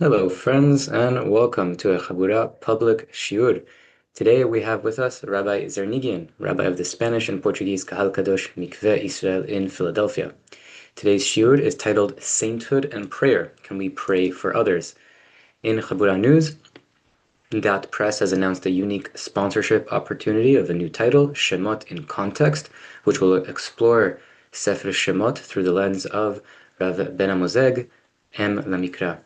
Hello, friends, and welcome to a Chabura public shiur. Today we have with us Rabbi Zarnighian, Rabbi of the Spanish and Portuguese Kahal Kadosh Mikveh Israel in Philadelphia. Today's shiur is titled Sainthood and Prayer. Can we pray for others? In Chabura News, Dat Press has announced a unique sponsorship opportunity of a new title, Shemot in Context, which will explore Sefer Shemot through the lens of Rav Ben Amozeg, M. Lamikra.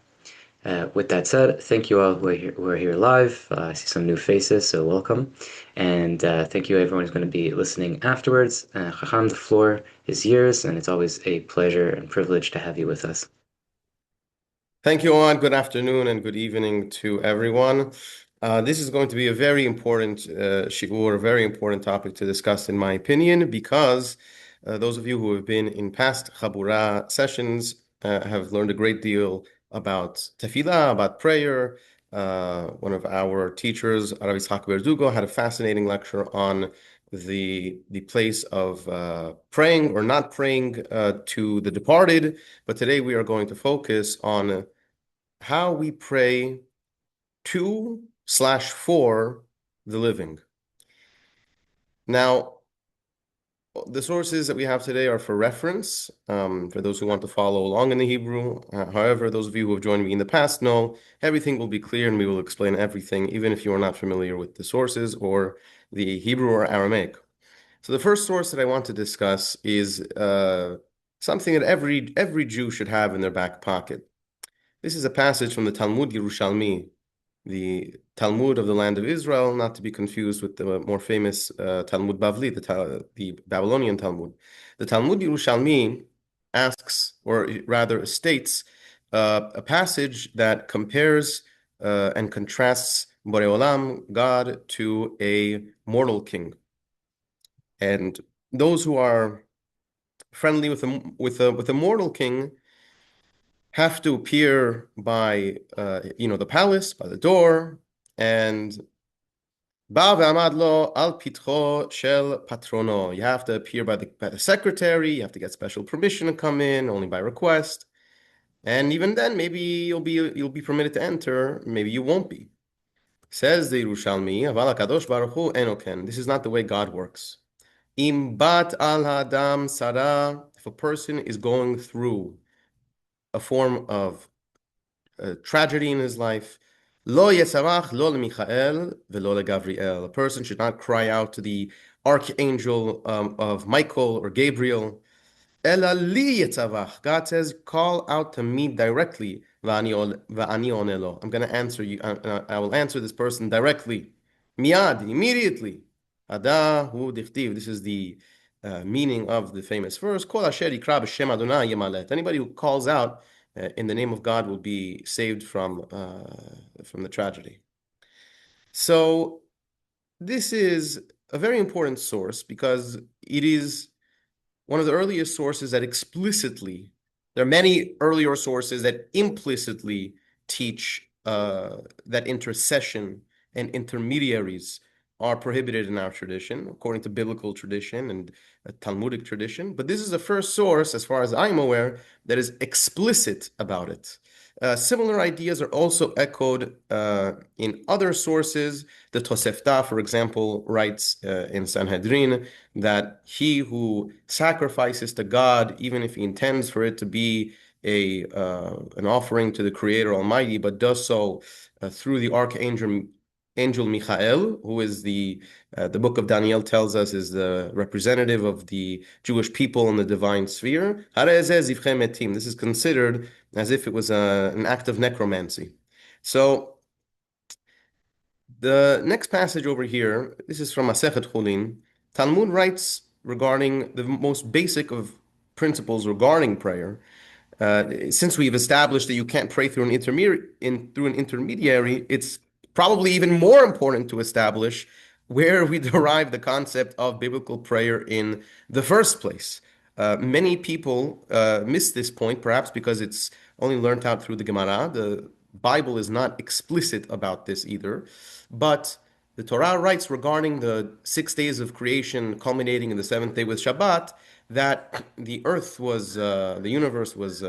With that said, thank you all who are here live. I see some new faces, so welcome. And thank you everyone who's going to be listening afterwards. Chacham, the floor is yours, and it's always a pleasure and privilege to have you with us. Thank you, Owen. Good afternoon and good evening to everyone. This is going to be a very important shiur, a very important topic to discuss, in my opinion, because those of you who have been in past Chabura sessions have learned a great deal about tefillah, about prayer. One of our teachers, Rabbi Yitzhak Verdugo, had a fascinating lecture on the place of praying or not praying to the departed. But today we are going to focus on how we pray to/for the living. Now, the sources that we have today are for reference, for those who want to follow along in the Hebrew. However, those of you who have joined me in the past know everything will be clear and we will explain everything, even if you are not familiar with the sources or the Hebrew or Aramaic. So the first source that I want to discuss is something that every Jew should have in their back pocket. This is a passage from the Talmud Yerushalmi, the Talmud of the land of Israel, not to be confused with the more famous Talmud Bavli, the Babylonian Talmud. The Talmud Yerushalmi asks, or rather states, a passage that compares and contrasts Borei Olam, God, to a mortal king. And those who are friendly with a mortal king have to appear by the palace, by the door, and ba ve'amad lo al pitcho shel patrono. You have to appear by the secretary. You have to get special permission to come in, only by request. And even then, maybe you'll be permitted to enter. Maybe you won't be. Says the Yerushalmi, Aval HaKadosh Baruch Hu enoken. This is not the way God works. Im bat al hadam sara. If a person is going through a form of tragedy in his life, lo yetzarach lo leMichael velo leGavriel. A person should not cry out to the archangel of Michael or Gabriel. Ela li yetzavach. God says, call out to me directly. Va'ani onelo. I'm going to answer you. I will answer this person directly. Miad, immediately. Ada hu dichtiv. This is the meaning of the famous verse. Kol asher yikra b'shem Adonai yemalet. Anybody who calls out in the name of God will be saved from the tragedy. So this is a very important source because it is one of the earliest sources that explicitly, there are many earlier sources that implicitly teach that intercession and intermediaries are prohibited in our tradition, according to biblical tradition and Talmudic tradition. But this is the first source, as far as I'm aware, that is explicit about it. Similar ideas are also echoed in other sources. The Tosefta, for example, writes in Sanhedrin that he who sacrifices to God, even if he intends for it to be an offering to the Creator Almighty, but does so through the Angel Michael, who is the book of Daniel tells us is the representative of the Jewish people in the divine sphere. This is considered as if it was an act of necromancy. So the next passage over here, this is from Masechet Chulin. Talmud writes regarding the most basic of principles regarding prayer. Since we've established that you can't pray through an intermediary, it's probably even more important to establish where we derive the concept of biblical prayer in the first place. Many people miss this point, perhaps because it's only learned out through the Gemara. The Bible is not explicit about this either. But the Torah writes regarding the 6 days of creation culminating in the seventh day with Shabbat, that the earth was, the universe was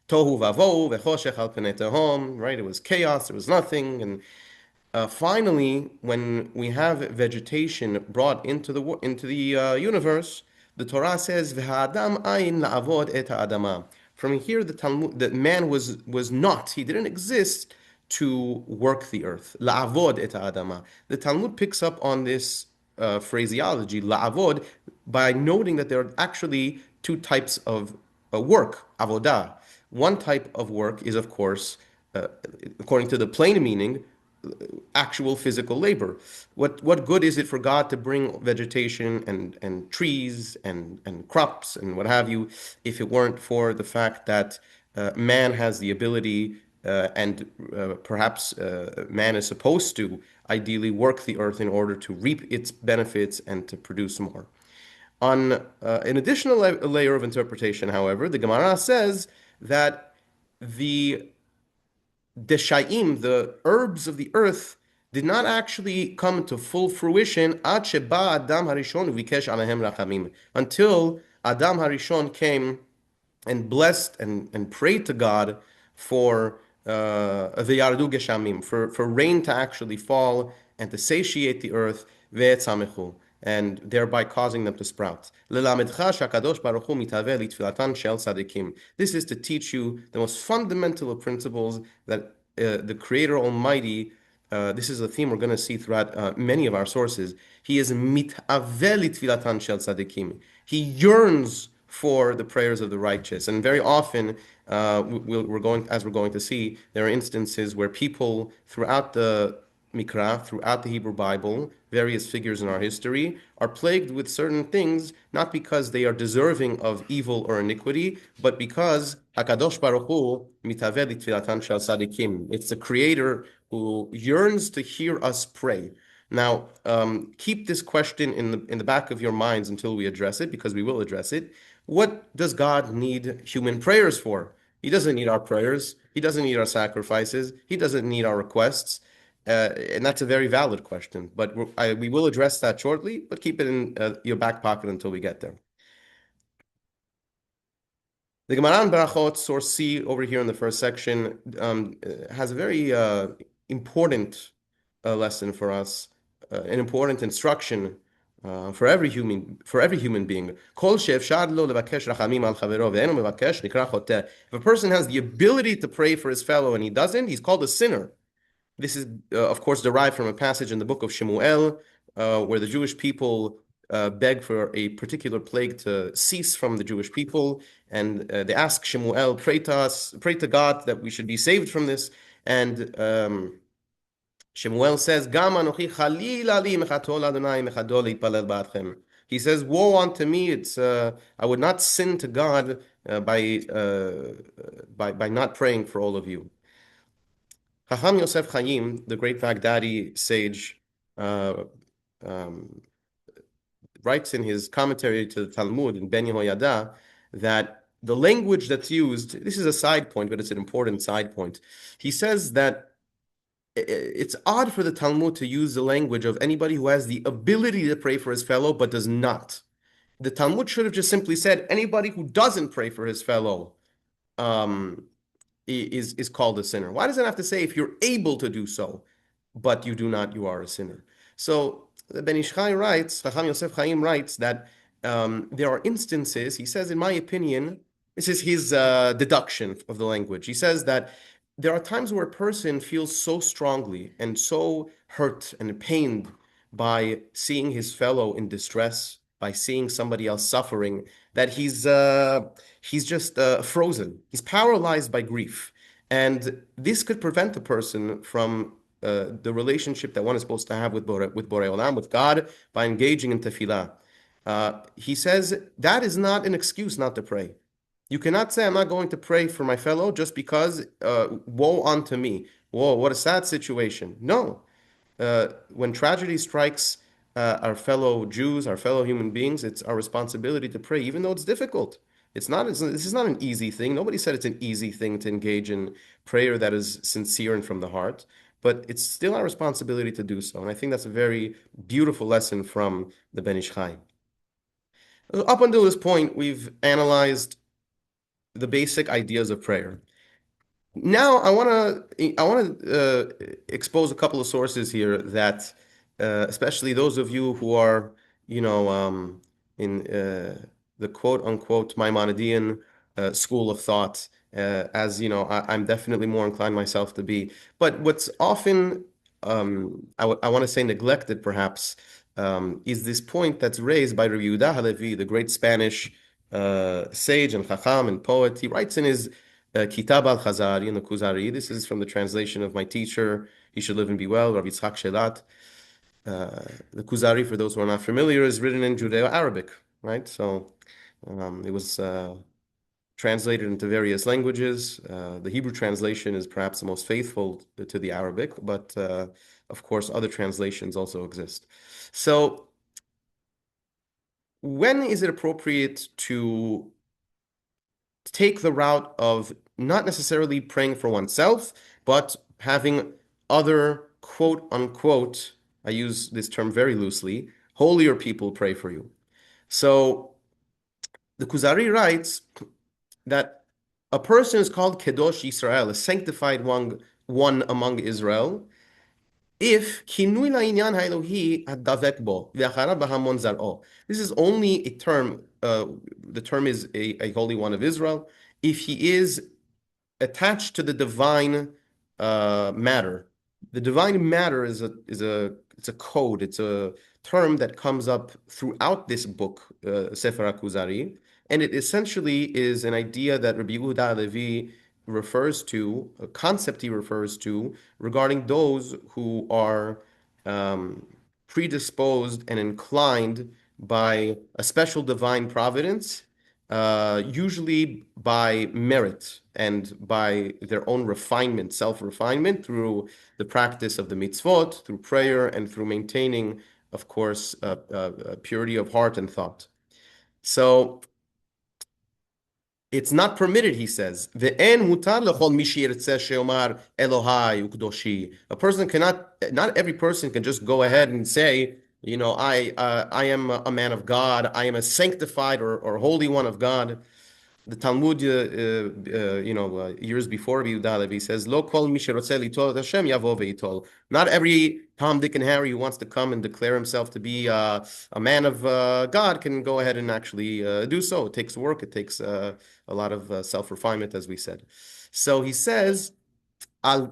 Tohu vavohu vechoshech al pnei tehom, right? It was chaos, there was nothing. And finally, when we have vegetation brought into the universe, the Torah says, "V'ha'adam ayin la'avod et ha'adama." From here, the Talmud, that man was not, he didn't exist to work the earth. La'avod et ha'adama. The Talmud picks up on this phraseology, la'avod, by noting that there are actually two types of work, avodah. One type of work is, of course, uh, according to the plain meaning, actual physical labor. What good is it for God to bring vegetation and trees and crops and what have you, if it weren't for the fact that man has the ability and perhaps man is supposed to ideally work the earth in order to reap its benefits and to produce more. On an additional layer of interpretation, however, the Gemara says that the Deshaim, the herbs of the earth, did not actually come to full fruition ad sheba Adam Harishon vikesh alehem rachamim, until Adam Harishon came and blessed and prayed to God for the Yardu Geshamim, for rain to actually fall and to satiate the earth, ve'etzamechu, and thereby causing them to sprout. This is to teach you the most fundamental of principles that the Creator Almighty, this is a theme we're going to see throughout many of our sources. He is mitaveh litfilatan shel tzadikim. He yearns for the prayers of the righteous, and very often, as we're going to see, there are instances where people throughout the Mikra, throughout the Hebrew Bible, various figures in our history, are plagued with certain things, not because they are deserving of evil or iniquity, but because Hakadosh Baruch Hu mitaveh litfilatan shel tzadikim. It's the Creator who yearns to hear us pray. Now, keep this question in the back of your minds until we address it, because we will address it. What does God need human prayers for? He doesn't need our prayers. He doesn't need our sacrifices. He doesn't need our requests. And that's a very valid question. But we will address that shortly, but keep it in your back pocket until we get there. The Gemara in Barachot, source C, over here in the first section, has a very important lesson for us, an important instruction for every human being. If a person has the ability to pray for his fellow and he doesn't, he's called a sinner. This is, of course, derived from a passage in the book of Shemuel, where the Jewish people beg for a particular plague to cease from the Jewish people, and they ask Shemuel, pray to God that we should be saved from this. And Shemuel says, "Gam anochi chalila li mechatol Adonai mechadol leitpalel ba'atchem." He says, "Woe unto me! I would not sin to God by not praying for all of you." Rabbi Yosef Chaim, the great Baghdadi sage, writes in his commentary to the Talmud in Ben Yehoyada that the language that's used, this is a side point, but it's an important side point. He says that it's odd for the Talmud to use the language of anybody who has the ability to pray for his fellow but does not. The Talmud should have just simply said anybody who doesn't pray for his fellow is called a sinner. Why does it have to say if you're able to do so, but you do not, you are a sinner? So the Ben Ish Chai writes, Chacham Yosef Chaim writes that there are instances, he says, in my opinion, this is his deduction of the language. He says that there are times where a person feels so strongly and so hurt and pained by seeing his fellow in distress, by seeing somebody else suffering, that he's just frozen. He's paralyzed by grief. And this could prevent a person from the relationship that one is supposed to have with Borei Olam, with God, by engaging in tefillah. He says that is not an excuse not to pray. You cannot say, I'm not going to pray for my fellow just because, woe unto me. Whoa, what a sad situation. No. When tragedy strikes our fellow Jews, our fellow human beings, it's our responsibility to pray, even though it's difficult. This is not an easy thing. Nobody said it's an easy thing to engage in prayer that is sincere and from the heart, but it's still our responsibility to do so. And I think that's a very beautiful lesson from the Ben Ish Chai. Up until this point, we've analyzed the basic ideas of prayer. Now, I want to expose a couple of sources here that, especially those of you who are, in the quote unquote Maimonidean school of thought, as you know, I'm definitely more inclined myself to be. But what's often, I want to say, neglected, perhaps, is this point that's raised by Rabbi Yehuda Halevi, the great Spanish sage and chacham and poet. He writes in his Kitab al-Khazari in the Kuzari. This is from the translation of my teacher, he should live and be well, Rabbi Yitzchak Shelat. The Kuzari, for those who are not familiar, is written in Judeo-Arabic, right? So it was translated into various languages. The Hebrew translation is perhaps the most faithful to the Arabic, but of course, other translations also exist. So when is it appropriate to take the route of not necessarily praying for oneself, but having other quote unquote, I use this term very loosely, holier people pray for you? So the Kuzari writes that a person is called Kedosh Yisrael, a sanctified one among Israel, if kinui la'inyan ha'elohi hadavek bo v'acharav b'hamon zar'o. This is only a term, the term is a holy one of Israel, if he is attached to the divine matter. The divine matter is a code. It's a term that comes up throughout this book, Sefer HaKuzari, and it essentially is an idea that Rabbi Yehuda Halevi refers to, a concept he refers to regarding those who are predisposed and inclined by a special divine providence, usually by merit and by their own refinement, self-refinement, through the practice of the mitzvot, through prayer, and through maintaining, of course, purity of heart and thought. So it's not permitted, he says. Ve'en mutar lechol mi sheyirtzeh she'omar Elohai u'kdoshi. A person cannot, not every person can just go ahead and say, I am a man of God, I am a sanctified or holy one of God. The Talmud, years before Rabbi Yehuda Halevi says, "Lo kol mi sherotzeh litol et Hashem yavo ve'itol." Not every Tom, Dick, and Harry who wants to come and declare himself to be a man of God can go ahead and actually do so. It takes work. It takes a lot of self-refinement, as we said. So he says, only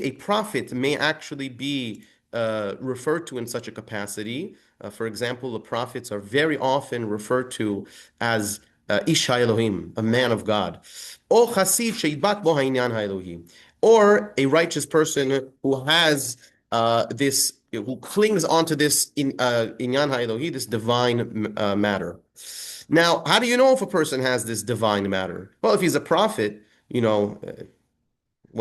a prophet may actually be referred to in such a capacity. For example, the prophets are very often referred to as Ish Elohim, a man of God, or Chasid sheidbat bo ha'inyan ha'elohi, or a righteous person who has who clings onto this inyan ha'elohi, this divine matter. Now, how do you know if a person has this divine matter? Well, if he's a prophet, well,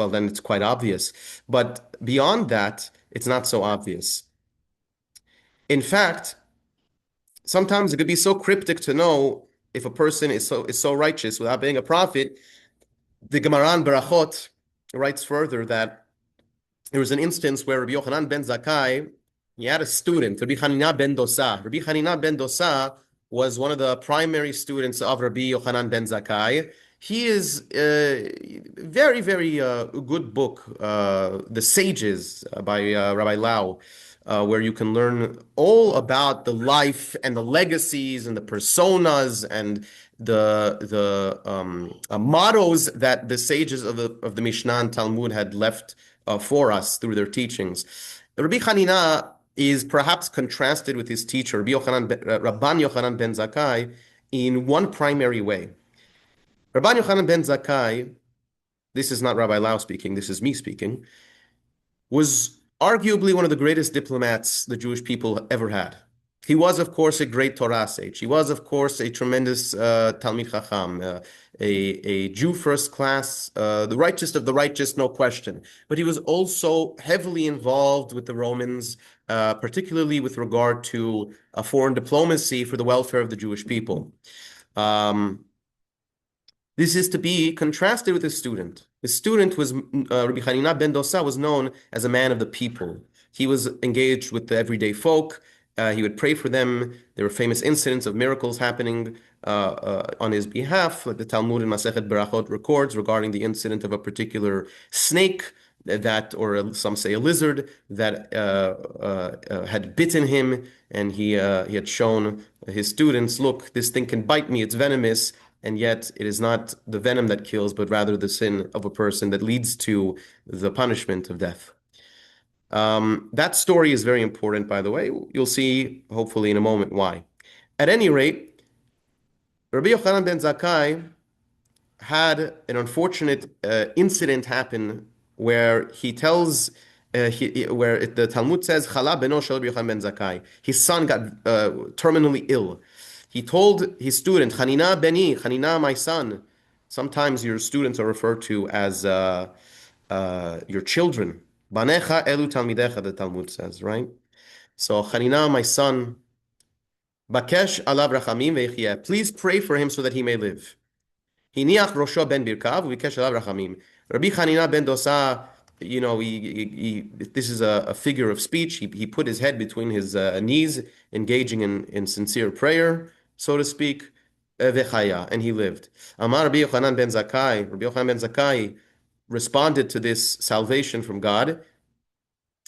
then it's quite obvious. But beyond that, it's not so obvious. In fact, sometimes it could be so cryptic to know if a person is so righteous without being a prophet. The Gemara in Berachot writes further that there was an instance where Rabbi Yochanan ben Zakkai, he had a student, Rabbi Hanina ben Dosa. Rabbi Hanina ben Dosa was one of the primary students of Rabbi Yochanan ben Zakkai. He is a very, very good book, The Sages by Rabbi Lau, where you can learn all about the life and the legacies and the personas and the mottos that the sages of the Mishnah and Talmud had left for us through their teachings. Rabbi Hanina is perhaps contrasted with his teacher, Rabban Yochanan ben Zakkai, in one primary way. Rabban Yochanan ben Zakkai, this is not Rabbi Lau speaking, this is me speaking, was arguably one of the greatest diplomats the Jewish people ever had. He was, of course, a great Torah sage. He was, of course, a tremendous Talmid Chacham, a Jew first class, the righteous of the righteous, no question. But he was also heavily involved with the Romans, particularly with regard to foreign diplomacy for the welfare of the Jewish people. This is to be contrasted with his student. His student was Rabbi Hanina ben Dosa, was known as a man of the people. He was engaged with the everyday folk. He would pray for them. There were famous incidents of miracles happening on his behalf, like the Talmud in Masechet Berachot records regarding the incident of a particular snake that, or some say a lizard, that had bitten him, and he had shown his students, look, this thing can bite me, it's venomous, and yet it is not the venom that kills, but rather the sin of a person that leads to the punishment of death. That story is very important, by the way. You'll see, hopefully, in a moment why. At any rate, Rabbi Yochanan ben Zakkai had an unfortunate incident happen where he tells, the Talmud says, Chala beno shel Rabbi Yochanan ben Zakkai. His son got terminally ill. He told his student, Chanina beni, Chanina, my son. Sometimes your students are referred to as your children. Banecha elu talmidecha, the Talmud says, right? So, Chanina, my son, Bakesh alav rachamim ve'yichyeh. Please pray for him so that he may live. Hiniach rosho ben birkav u'bikesh alav rachamim. Rabbi Chanina ben Dosa, this is a figure of speech. He put his head between his knees, engaging in sincere prayer, so to speak. Vechaya, and he lived. Amar Rabbi Yochanan ben Zakkai. Rabbi Yochanan ben Zakkai responded to this salvation from God.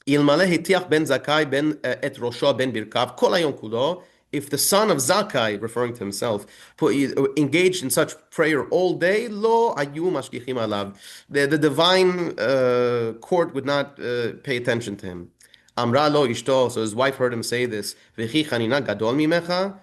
Ilmale hitiach ben Zakkai ben et rosho ben birkav kol hayom kulo. If the son of Zakkai, referring to himself, engaged in such prayer all day, lo ayu mashgichim alav, the divine court would not pay attention to him. Amra lo ishto, so his wife heard him say this. V'chi chanina gadol mimecha.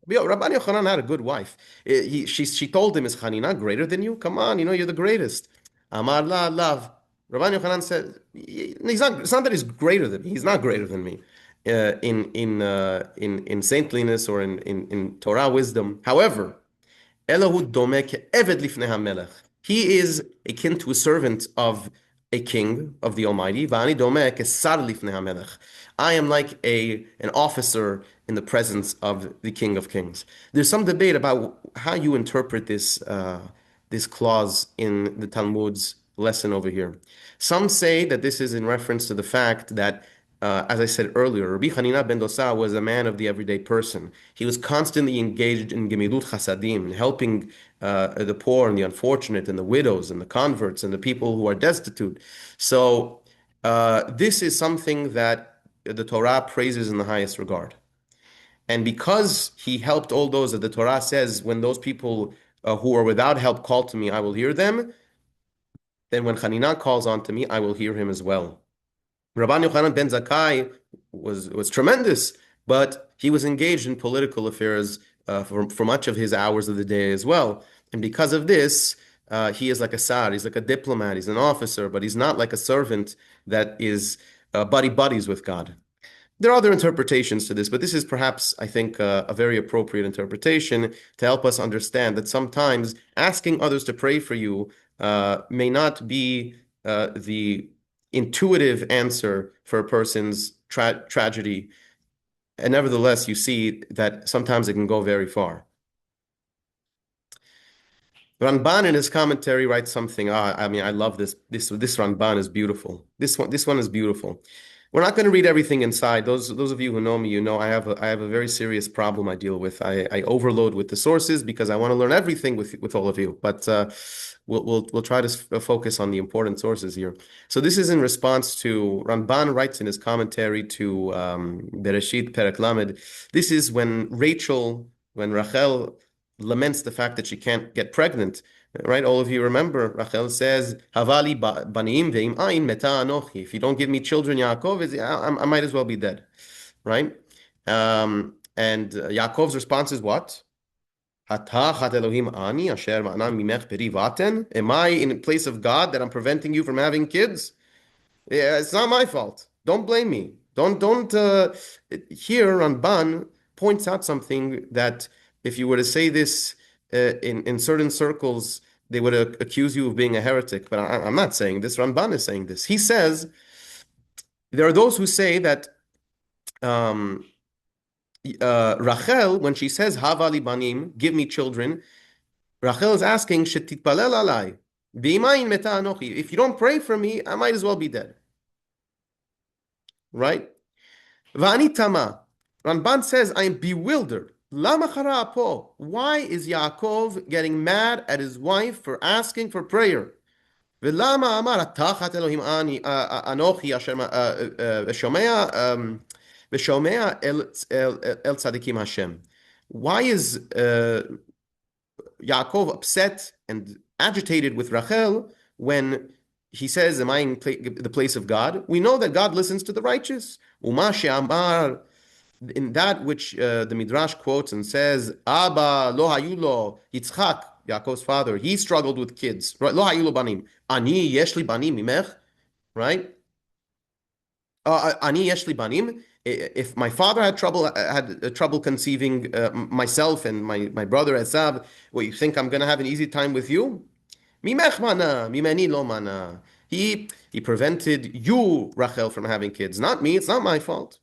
Rabbi Yochanan had a good wife. She told him, is Chanina greater than you? Come on, you're the greatest. Amar la lav. Rabbi Yochanan said, it's not that he's greater than me. He's not greater than me in saintliness or in Torah wisdom. However, Elahu domeh eved lifnei hamelech. He is akin to a servant of a king of the Almighty. V'ani domeh kesar lifnei hamelech. I am like an officer in the presence of the King of Kings. There's some debate about how you interpret this clause in the Talmud's lesson over here. Some say that this is in reference to the fact that, as I said earlier, Rabbi Chanina ben Dosa was a man of the everyday person. He was constantly engaged in gemilut chasadim, in helping the poor and the unfortunate and the widows and the converts and the people who are destitute. So this is something that the Torah praises in the highest regard. And because he helped all those that the Torah says, when those people who are without help call to me, I will hear them. Then when Chanina calls on to me, I will hear him as well. Rabban Yochanan ben Zakkai was tremendous, but he was engaged in political affairs for much of his hours of the day as well. And because of this, he is like a sar, he's like a diplomat, he's an officer, but he's not like a servant that is buddies with God. There are other interpretations to this, but this is perhaps, I think, a very appropriate interpretation to help us understand that sometimes asking others to pray for you may not be the intuitive answer for a person's tragedy. And nevertheless, you see that sometimes it can go very far. Ramban in his commentary writes something. I love this. This Ramban is beautiful. This one is beautiful. We're not going to read everything inside. Those of you who know me, I have a very serious problem I deal with. I overload with the sources because I want to learn everything with all of you. But we'll try to focus on the important sources here. So this is in response to Ramban writes in his commentary to Bereshit Perek Lamed. This is when Rachel laments the fact that she can't get pregnant. Right? All of you remember, Rachel says, Havali banim ve'im ayin meta anochi. If you don't give me children, Yaakov, I might as well be dead. Right? And Yaakov's response is what? Elohim ani asher ma'anam mimech peri vaten? Am I in place of God that I'm preventing you from having kids? Yeah, it's not my fault. Don't blame me. Don't. Here, Ramban points out something that if you were to say this in certain circles, they would accuse you of being a heretic. But I'm not saying this. Ramban is saying this. He says there are those who say that Rachel, when she says Havali banim, give me children, Rachel is asking Shetitpalel alai, v'imayin meta anochi. If you don't pray for me, I might as well be dead. Right? Va'ani tama. Ramban says, I am bewildered. Lama chara po? Why is Yaakov getting mad at his wife for asking for prayer? ולמה אמר התחת אלוהים אנוכי אשר ושומע אל צדיקים השם. Why is Yaakov upset and agitated with Rachel when he says, am I in the place of God? We know that God listens to the righteous. ומה שאמר, in that which the Midrash quotes and says, Abba lo hayu lo, Yitzchak, Yaakov's father, he struggled with kids. Right? Lo hayu lo banim. Ani yesh li banim mimech. Right? Ani yesh li banim. If my father had trouble conceiving myself and my brother Esav, what, you think I'm going to have an easy time with you? Mimech mana, mimeni lo mana. He prevented you, Rachel, from having kids. Not me. It's not my fault.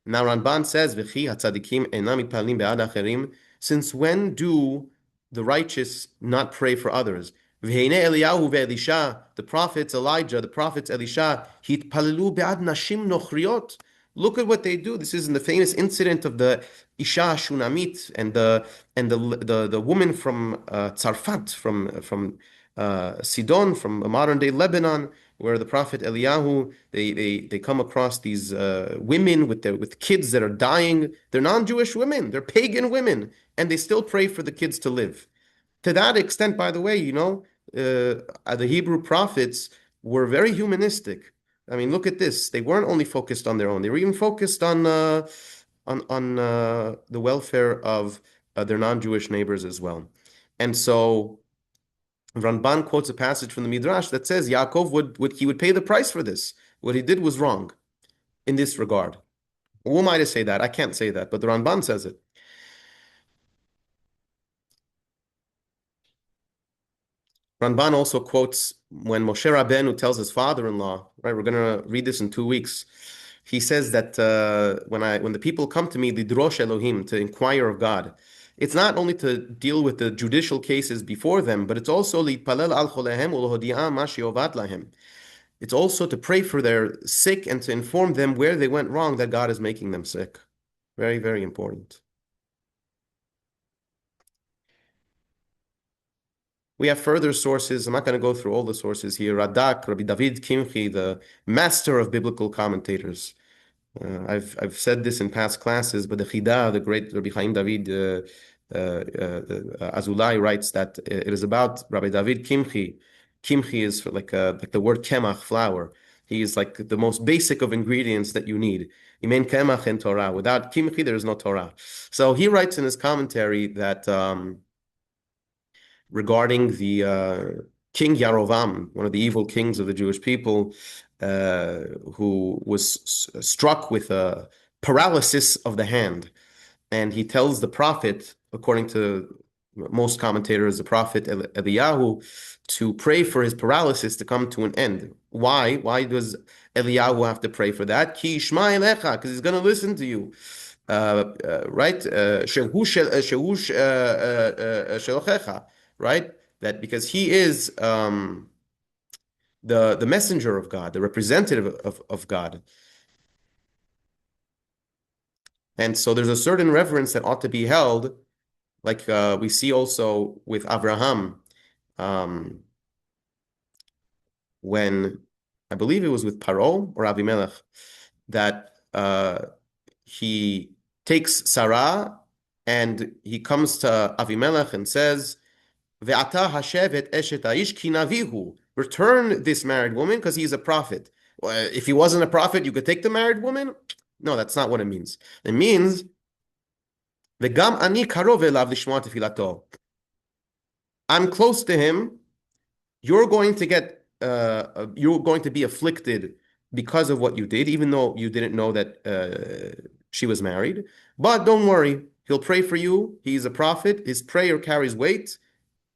Now Ramban says, "V'chi hatzadikim enam mitpalim be'ad acherim." Since when do the righteous not pray for others? V'heinei Eliyahu ve'Elisha, the prophets Elijah, the prophets Elisha, hitpalelu be'ad nashim nochriot. Look at what they do. This is in the famous incident of the Isha Shunamit and the woman from Tzarfat, from Sidon, from modern day Lebanon, where the prophet Eliyahu, they come across these women with kids that are dying. They're non-Jewish women, they're pagan women, and they still pray for the kids to live. To that extent, by the way, the Hebrew prophets were very humanistic. I mean, look at this. They weren't only focused on their own; they were even focused on the welfare of their non-Jewish neighbors as well. And so Ramban quotes a passage from the Midrash that says Yaakov would pay the price for this. What he did was wrong in this regard. Who am I to say that? I can't say that, but the Ramban says it. Ramban also quotes when Moshe Rabbeinu tells his father-in-law, right? We're going to read this in 2 weeks. He says that when the people come to me, lidrosh Elohim, to inquire of God, it's not only to deal with the judicial cases before them, but it's also litpalel al cholehem ulohodi'am ma she'ovat lahem. It's also to pray for their sick and to inform them where they went wrong, that God is making them sick. Very, very important. We have further sources. I'm not going to go through all the sources here. Radak, Rabbi David Kimchi, the master of biblical commentators. I've said this in past classes, but the Chida, the great Rabbi Chaim David Azulai writes that it is about Rabbi David Kimchi. Kimchi is like the word kemach, flour. He is like the most basic of ingredients that you need. Imen kemach and Torah. Without kimchi, there is no Torah. So he writes in his commentary that regarding the King Yarovam, one of the evil kings of the Jewish people, who was struck with a paralysis of the hand. And he tells the prophet, according to most commentators, the prophet Eliyahu, to pray for his paralysis to come to an end. Why? Why does Eliyahu have to pray for that? Ki yishma elecha, because he's going to listen to you. Right? Right? That because he is the messenger of God, the representative of God. And so there's a certain reverence that ought to be held, like we see also with Abraham, when I believe it was with Paro or Avimelech, that he takes Sarah and he comes to Avimelech and says, Ve'ata hashevet eshet ha'ish ki navihu. Return this married woman because he is a prophet. If he wasn't a prophet, you could take the married woman? No, that's not what it means. It means Ve'gam ani karov elav lishma tefilato. I'm close to him. You're going to be afflicted because of what you did, even though you didn't know that she was married. But don't worry, he'll pray for you. He's a prophet. His prayer carries weight.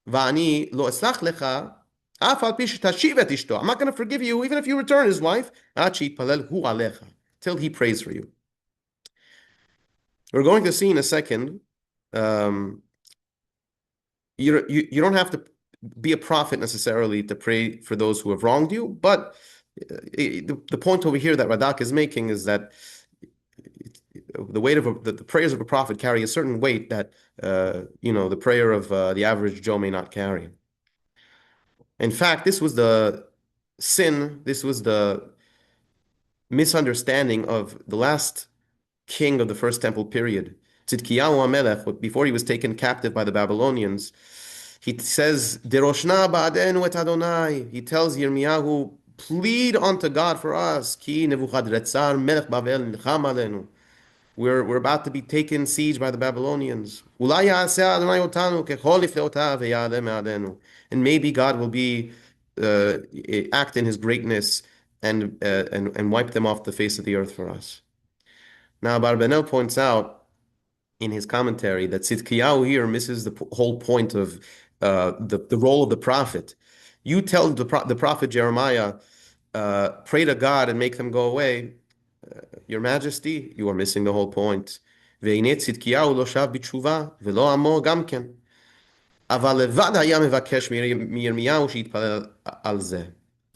Va'ani lo eslach lecha, af al pi shetashiv et ishto. I'm not going to forgive you, even if you return his wife, ad she'yitpalel hu alecha, till he prays for you. We're going to see in a second. You don't have to be a prophet necessarily to pray for those who have wronged you, but the point over here that Radak is making is that the weight of the prayers of a prophet carry a certain weight that the prayer of the average Joe may not carry. In fact, this was the sin, this was the misunderstanding of the last king of the First Temple period, Tzidkiyahu HaMelech, before he was taken captive by the Babylonians. He says, Deroshna ba'adenu et Adonai. He tells Yirmiyahu, plead unto God for us. Ki Nebuchadnezzar melech Babel nilcham alenu. We're about to be taken siege by the Babylonians. And maybe God will be act in his greatness and wipe them off the face of the earth for us. Now, Barbanel points out in his commentary that Tzidkiyahu here misses the whole point of the role of the prophet. You tell the prophet Jeremiah, pray to God and make them go away. Your Majesty, you are missing the whole point. והנה צדקיהו לא שב בתשובה, ולא עמו גם כן. אבל לבד היה מבקש מירמיהו שיתפלל על זה.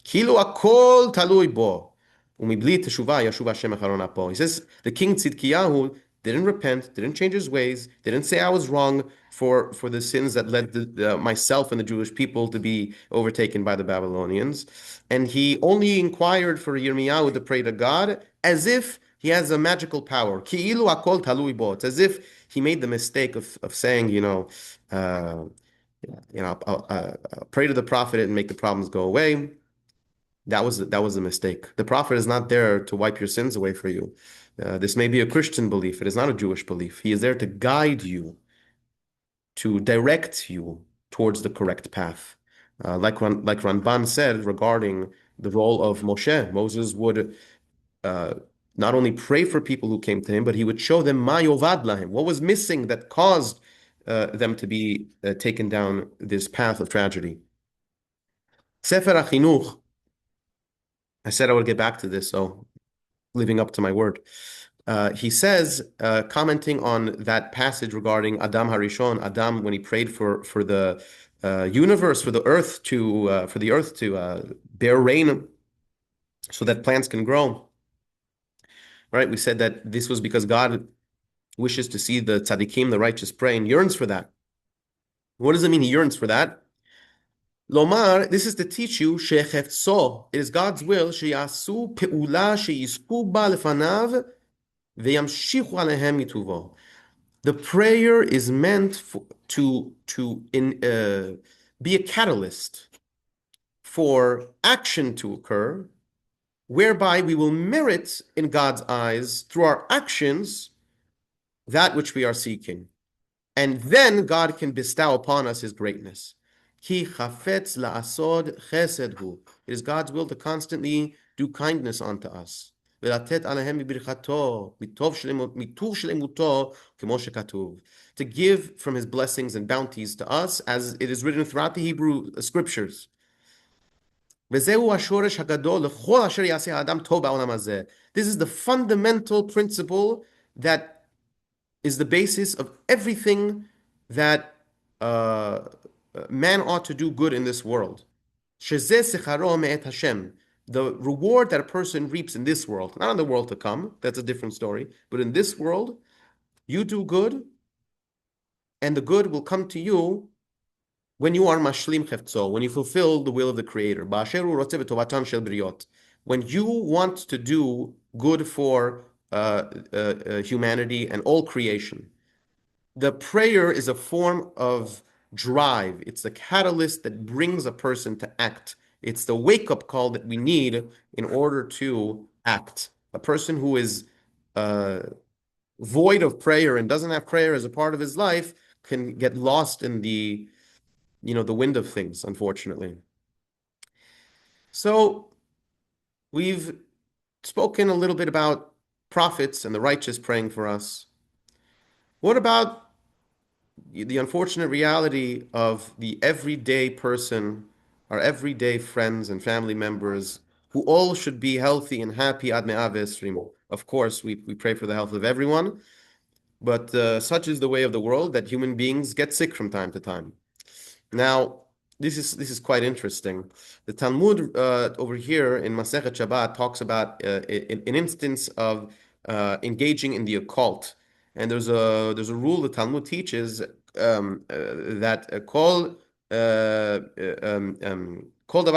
כאילו הכל תלוי בו. ומבלי תשובה ישוב השם אחרון אפו. He says, the king Tzidkiyahu didn't repent, didn't change his ways, didn't say I was wrong for the sins that led myself and the Jewish people to be overtaken by the Babylonians. And he only inquired for Yirmiyahu to pray to God as if he has a magical power. Ki'ilu akol talui bo. It's as if he made the mistake of saying, I'll pray to the prophet and make the problems go away. That was a mistake. The prophet is not there to wipe your sins away for you. This may be a Christian belief. It is not a Jewish belief. He is there to guide you, to direct you towards the correct path. Like Ramban said regarding the role of Moshe, Moses would not only pray for people who came to him, but he would show them ma yovad lahem, what was missing that caused them to be taken down this path of tragedy. Sefer HaChinuch, I said I would get back to this, so living up to my word. He says, commenting on that passage regarding Adam Harishon, Adam when he prayed for the universe, for the earth to bear rain, so that plants can grow. Right? We said that this was because God wishes to see the tzaddikim, the righteous, pray and yearns for that. What does it mean he yearns for that? Lomar, this is to teach you, shechefzo, it is God's will, sheyasu pe'ula sheyisku ba lefanav ve'yamshichu alehem mituvo. The prayer is meant to be a catalyst for action to occur, whereby we will merit in God's eyes, through our actions, that which we are seeking. And then God can bestow upon us his greatness. Ki chafetz la'asod chesed hu. It is God's will to constantly do kindness unto us. V'latet alehem bibirchato, mituv shlemuto, kemo shekatuv. To give from his blessings and bounties to us, as it is written throughout the Hebrew scriptures. This is the fundamental principle that is the basis of everything that man ought to do good in this world. The reward that a person reaps in this world, not in the world to come, that's a different story, but in this world, you do good, and the good will come to you when you are mashlim chefzo, when you fulfill the will of the Creator. When you want to do good for humanity and all creation. The prayer is a form of drive. It's the catalyst that brings a person to act. It's the wake-up call that we need in order to act. A person who is void of prayer and doesn't have prayer as a part of his life can get lost in the wind of things, unfortunately. So we've spoken a little bit about prophets and the righteous praying for us. What about the unfortunate reality of the everyday person, our everyday friends and family members, who all should be healthy and happy ad me'ah ve'esrim? Of course, we pray for the health of everyone, but such is the way of the world that human beings get sick from time to time. Now, this is quite interesting. The Talmud over here in Masechet Shabbat talks about an instance of engaging in the occult. And there's a rule the Talmud teaches that kol davar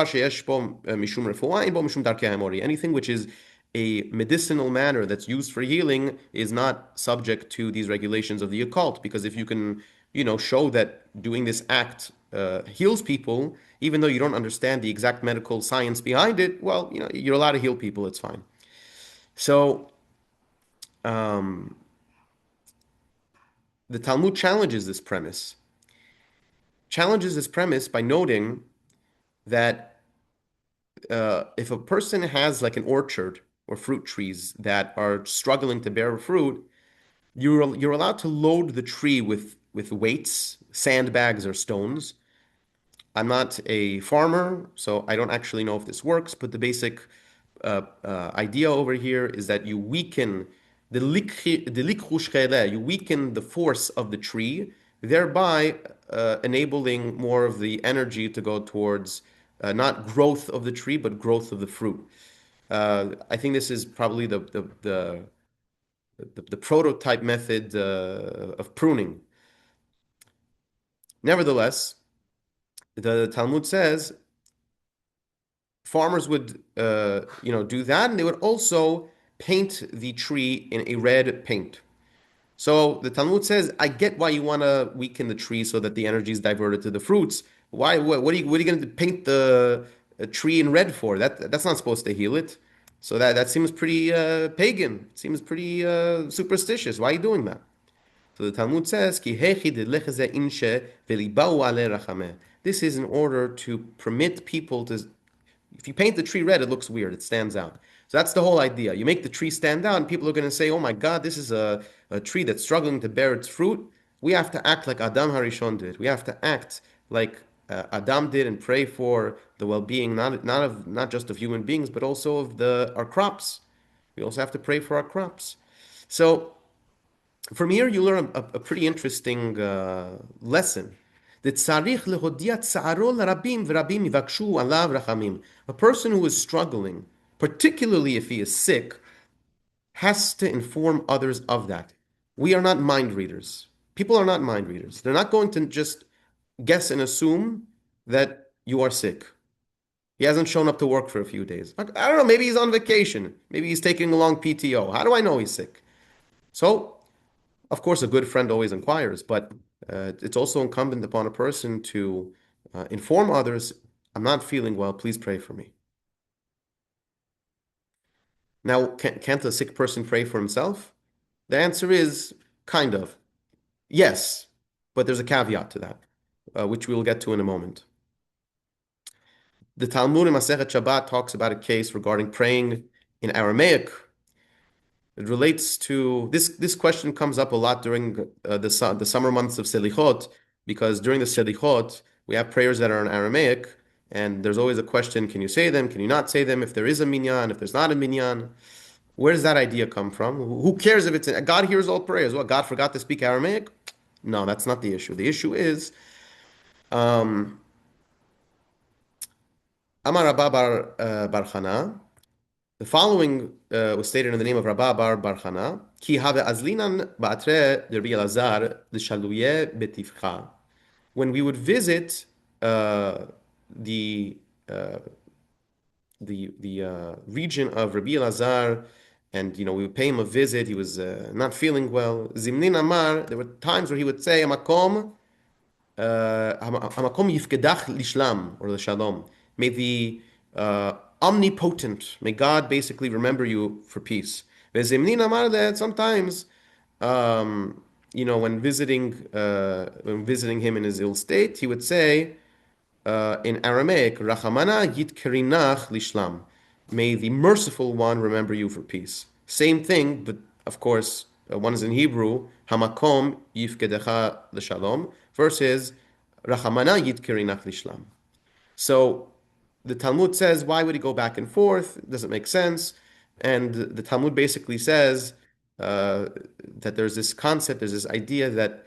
sheyesh bo mishum refuah ein bo mishum darkei hamori. Anything which is a medicinal matter that's used for healing is not subject to these regulations of the occult. Because if you can, show that doing this act heals people, even though you don't understand the exact medical science behind it, well, you're allowed to heal people. It's fine. So um, the Talmud challenges this premise by noting that if a person has like an orchard or fruit trees that are struggling to bear fruit, you're allowed to load the tree with weights, sandbags or stones. I'm not a farmer, so I don't actually know if this works, but the basic idea over here is that you weaken you weaken the force of the tree, thereby enabling more of the energy to go towards not growth of the tree, but growth of the fruit. I think this is probably the prototype method of pruning. Nevertheless, the Talmud says farmers would, do that, and they would also paint the tree in a red paint. So the Talmud says, I get why you want to weaken the tree so that the energy is diverted to the fruits. Why? What are you going to paint the tree in red for? That's not supposed to heal it. So that seems pretty pagan. Seems pretty superstitious. Why are you doing that? So the Talmud says, Ki hechi delecheze inshe velibau ale rachameh. This is in order to permit people to. If you paint the tree red, it looks weird. It stands out. So that's the whole idea. You make the tree stand out, and people are going to say, "Oh my God, this is a tree that's struggling to bear its fruit." We have to act like Adam Harishon did. We have to act like Adam did and pray for the well-being not just of human beings, but also of our crops. We also have to pray for our crops. So from here, you learn a pretty interesting lesson. A person who is struggling, particularly if he is sick, has to inform others of that. We are not mind readers. People are not mind readers. They're not going to just guess and assume that you are sick. He hasn't shown up to work for a few days. I don't know, maybe he's on vacation. Maybe he's taking a long PTO. How do I know he's sick? So of course, a good friend always inquires, but it's also incumbent upon a person to inform others, I'm not feeling well, please pray for me. Now, can't a sick person pray for himself? The answer is kind of. Yes, but there's a caveat to that, which we'll get to in a moment. The Talmud in Masechet Shabbat talks about a case regarding praying in Aramaic. It relates to this question comes up a lot during the summer months of Selichot, because during the Selichot, we have prayers that are in Aramaic, and there's always a question, can you say them, can you not say them, if there is a minyan, if there's not a minyan? Where does that idea come from? Who cares if God hears all prayers? What, God forgot to speak Aramaic? No, that's not the issue. The issue is, Amar Rabba Bar Chana. The following was stated in the name of Rabba Bar Chana. Ki have azlinan ba'atre Rabbi Elazar l'shaluye betivcha. When we would visit the region of Rabbi Elazar, and we would pay him a visit. He was not feeling well. Zimnin Amar. There were times where he would say, "Hamakom, hamakom yifkedach lishlam or l'shalom." May the omnipotent, may God basically remember you for peace. Vezimnin Amar, that sometimes, when visiting him in his ill state, he would say in Aramaic, Rachamana yitkerinach lishlam. May the merciful one remember you for peace. Same thing, but of course, one is in Hebrew, Hamakom yifkedecha l'shalom, versus Rachamana yitkerinach lishlam. So the Talmud says, why would he go back and forth? It doesn't make sense. And the Talmud basically says that there's this concept, there's this idea that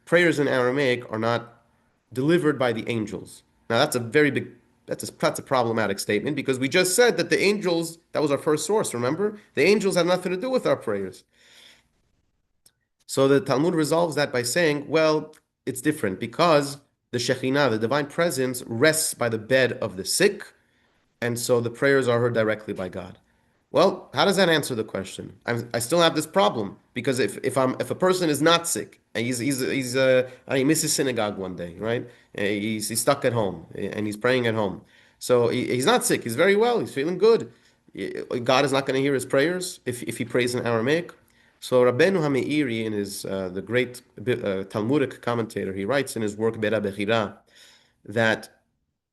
prayers in Aramaic are not delivered by the angels. Now, that's a very big That's a problematic statement because we just said that the angels, that was our first source, remember? The angels have nothing to do with our prayers. So the Talmud resolves that by saying, well, it's different because the Shekhinah, the divine presence, rests by the bed of the sick, and so the prayers are heard directly by God. Well, how does that answer the question? I still have this problem because if a person is not sick and he misses synagogue one day, right? He's stuck at home and he's praying at home, so he's not sick. He's very well. He's feeling good. God is not going to hear his prayers if he prays in Aramaic. So Rabbeinu Hameiri, in his the great Talmudic commentator, he writes in his work Bera Bechira that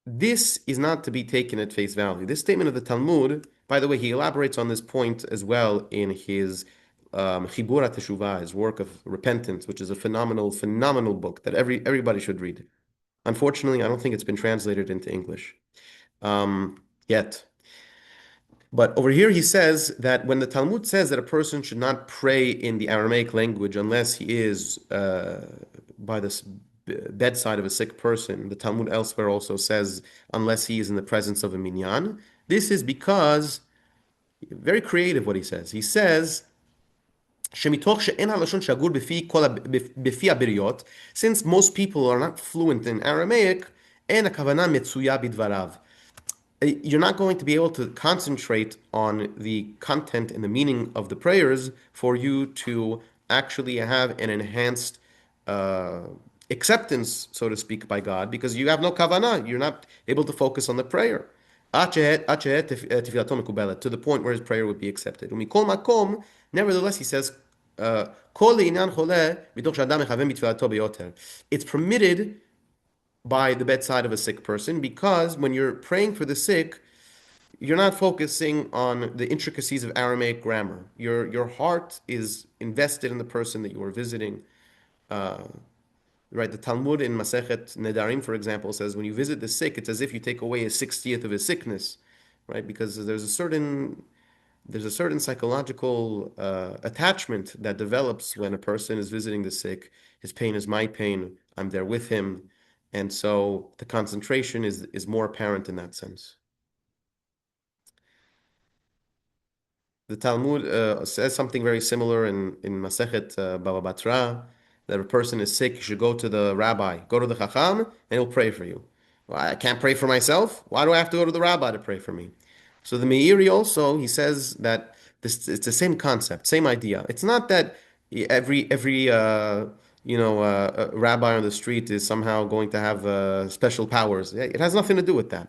this is not to be taken at face value. This statement of the Talmud, by the way, he elaborates on this point as well in his Chibur HaTeshuvah, his work of repentance, which is a phenomenal book that everybody should read. Unfortunately, I don't think it's been translated into English yet. But over here, he says that when the Talmud says that a person should not pray in the Aramaic language unless he is by the bedside of a sick person, the Talmud elsewhere also says unless he is in the presence of a minyan. This is because, very creative what he says. He says, שמתוך שאין הלשון שגור בפי הבריות, since most people are not fluent in Aramaic, אין הכוונה מצויה בדבריו. You're not going to be able to concentrate on the content and the meaning of the prayers for you to actually have an enhanced acceptance, so to speak, by God, because you have no kavanah. You're not able to focus on the prayer. To the point where his prayer would be accepted. Nevertheless, he says, it's permitted by the bedside of a sick person because when you're praying for the sick, you're not focusing on the intricacies of Aramaic grammar. Your heart is invested in the person that you are visiting. Right, the Talmud in Masechet Nedarim, for example, says when you visit the sick, it's as if you take away a 60th of his sickness, right? Because there's a certain psychological attachment that develops when a person is visiting the sick. His pain is my pain. I'm there with him, and so the concentration is more apparent in that sense. The Talmud says something very similar in Masechet Baba Batra, that a person is sick, you should go to the rabbi, go to the Chacham, and he'll pray for you. Well, I can't pray for myself. Why do I have to go to the rabbi to pray for me? So the Meiri also, he says that it's the same concept, same idea. It's not that every rabbi on the street is somehow going to have special powers. It has nothing to do with that.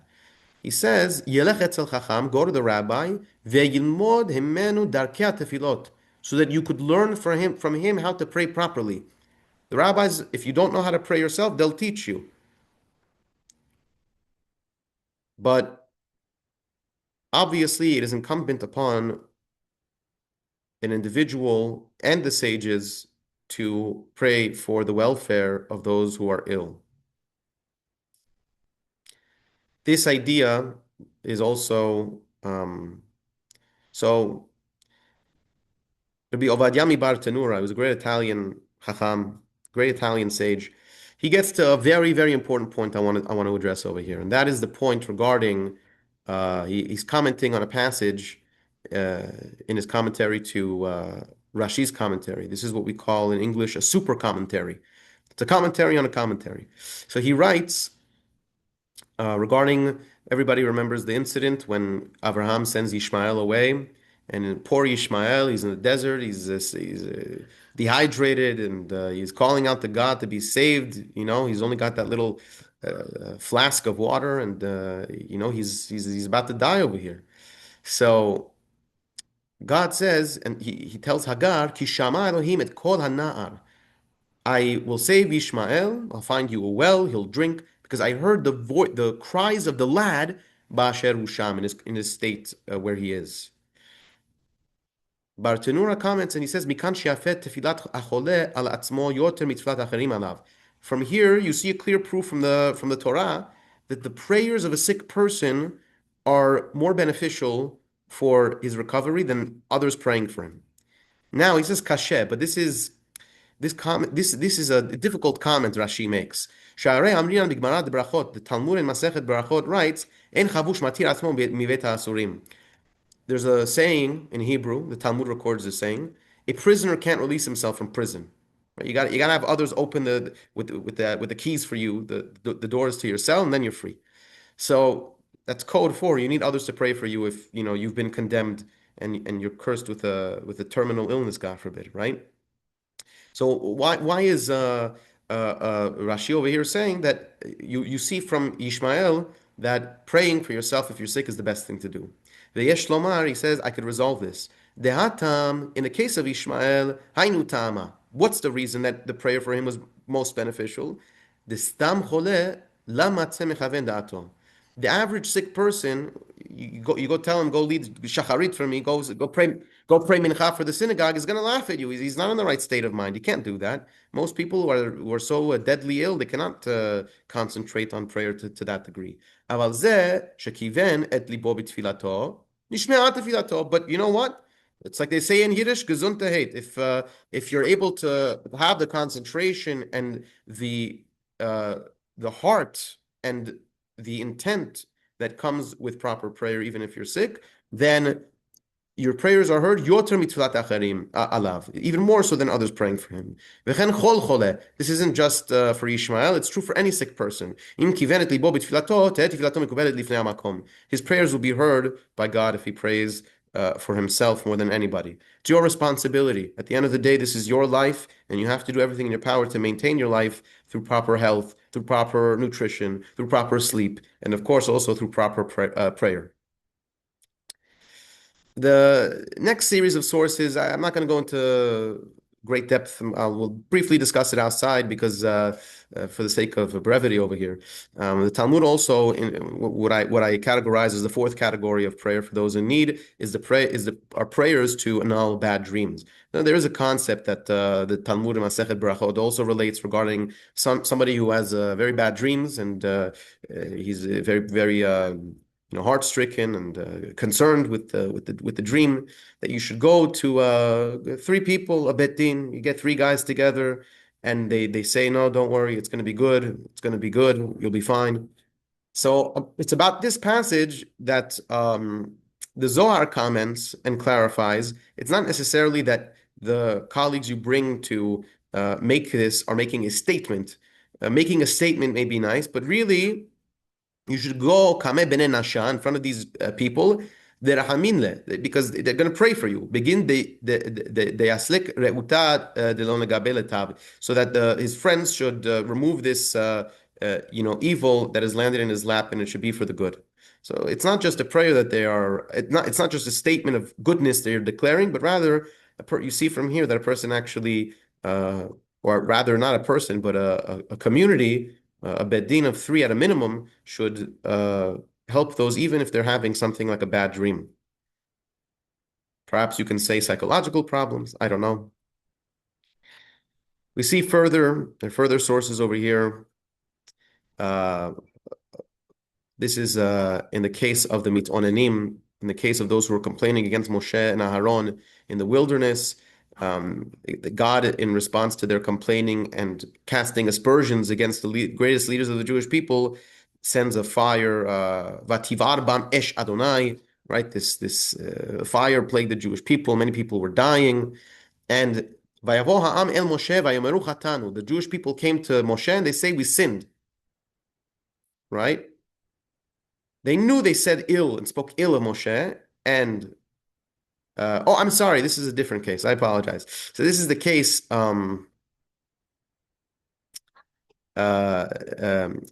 He says, Yelech etzel chacham, go to the rabbi, ve'yilmod himenu darkei tefilot, so that you could learn from him how to pray properly. The rabbis, if you don't know how to pray yourself, they'll teach you. But obviously, it is incumbent upon an individual and the sages to pray for the welfare of those who are ill. This idea is also so. Rabbi Ovadia Bar Tanura, who was a great Italian Chacham, great Italian sage, he gets to a very, very important point I want to address over here, and that is the point regarding he's commenting on a passage in his commentary to Rashi's commentary. This is what we call in English a super commentary. It's a commentary on a commentary. So he writes regarding, everybody remembers the incident when Abraham sends Ishmael away, and poor Ishmael, he's in the desert, he's dehydrated, and he's calling out to God to be saved. He's only got that little flask of water, and he's about to die over here. So God says, and he tells Hagar, Ki shama Elohim et kol hana'ar. I will save Ishmael. I'll find you a well. He'll drink because I heard the cries of the lad Ba'asher Husham in his state where he is. Bartenura comments and he says, "Mikan she'afet tefilat hachole al atzmo yoter mitzvat acherim alav." From here, you see a clear proof from the Torah that the prayers of a sick person are more beneficial for his recovery than others praying for him. Now he says kasher, but this is This is a difficult comment Rashi makes. Sha'arei Amrinan b'Gemara Brachot. The Talmud in Masechet Brachot writes, "En chavush matir atzmo mivet ha'asurim." There's a saying in Hebrew. The Talmud records the saying: a prisoner can't release himself from prison. Right? You got to have others open with the keys for you, the doors to your cell, and then you're free. So that's code for you need others to pray for you if you've been condemned and you're cursed with a terminal illness, God forbid, right? So why is Rashi over here saying that you see from Ishmael that praying for yourself if you're sick is the best thing to do? V'yesh lomar, he says, I could resolve this. Dehatam, in the case of Ishmael, hainu tama. What's the reason that the prayer for him was most beneficial? Destam chole lama mechaven da'ato. The average sick person, you go tell him, go lead shacharit for me, go pray mincha for the synagogue, is going to laugh at you. He's not in the right state of mind. He can't do that. Most people who are so deadly ill, they cannot concentrate on prayer to that degree. Aval zeh shekiven et libo b'tfilato, nishme'at tefilato. But you know what? It's like they say in Yiddish, gesundheit. If you're able to have the concentration and the heart and the intent that comes with proper prayer, even if you're sick, then your prayers are heard, yoter mitfilat acharim alav, even more so than others praying for him. V'chen chol chole. This isn't just for Ishmael; it's true for any sick person. Im kivenet libo b'tfilato, tehet tfilato mekubelet lifnei hamakom. His prayers will be heard by God if he prays for himself more than anybody. It's your responsibility. At the end of the day, this is your life, and you have to do everything in your power to maintain your life through proper health, through proper nutrition, through proper sleep, and of course also through proper prayer. The next series of sources, I'm not going to go into great depth. We'll briefly discuss it outside because, for the sake of brevity over here, the Talmud also, what I categorize as the fourth category of prayer for those in need, is our prayers to annul bad dreams. Now, there is a concept that the Talmud in Masechet Berachot also relates regarding somebody who has very bad dreams and he's very very heart-stricken and concerned with the dream, that you should go to three people, a bet din. You get three guys together, and they say, no, don't worry, it's going to be good. It's going to be good. You'll be fine. So it's about this passage that the Zohar comments and clarifies. It's not necessarily that the colleagues you bring to make this are making a statement. Making a statement may be nice, but really, you should go kame bene nasha in front of these people, because they're going to pray for you. Begin the aslik reuta de lo negabe, so that his friends should remove this evil that has landed in his lap, and it should be for the good. So it's not just a prayer that it's not just a statement of goodness they're declaring, but rather you see from here that a person actually, or rather not a person, but a community, a bedin of three at a minimum, should help those even if they're having something like a bad dream. Perhaps you can say psychological problems. I don't know. We see further sources over here. This is in the case of the mitonenim, in the case of those who are complaining against Moshe and Aharon in the wilderness. God, in response to their complaining and casting aspersions against the greatest leaders of the Jewish people, sends a fire, vativar bam esh Adonai, right? This fire plagued the Jewish people. Many people were dying, and vayavo ha'am el Moshe vayomeru chatanu. The Jewish people came to Moshe and they say, we sinned, right? They knew they said ill and spoke ill of Moshe, and I'm sorry, this is a different case. I apologize. So this is the case.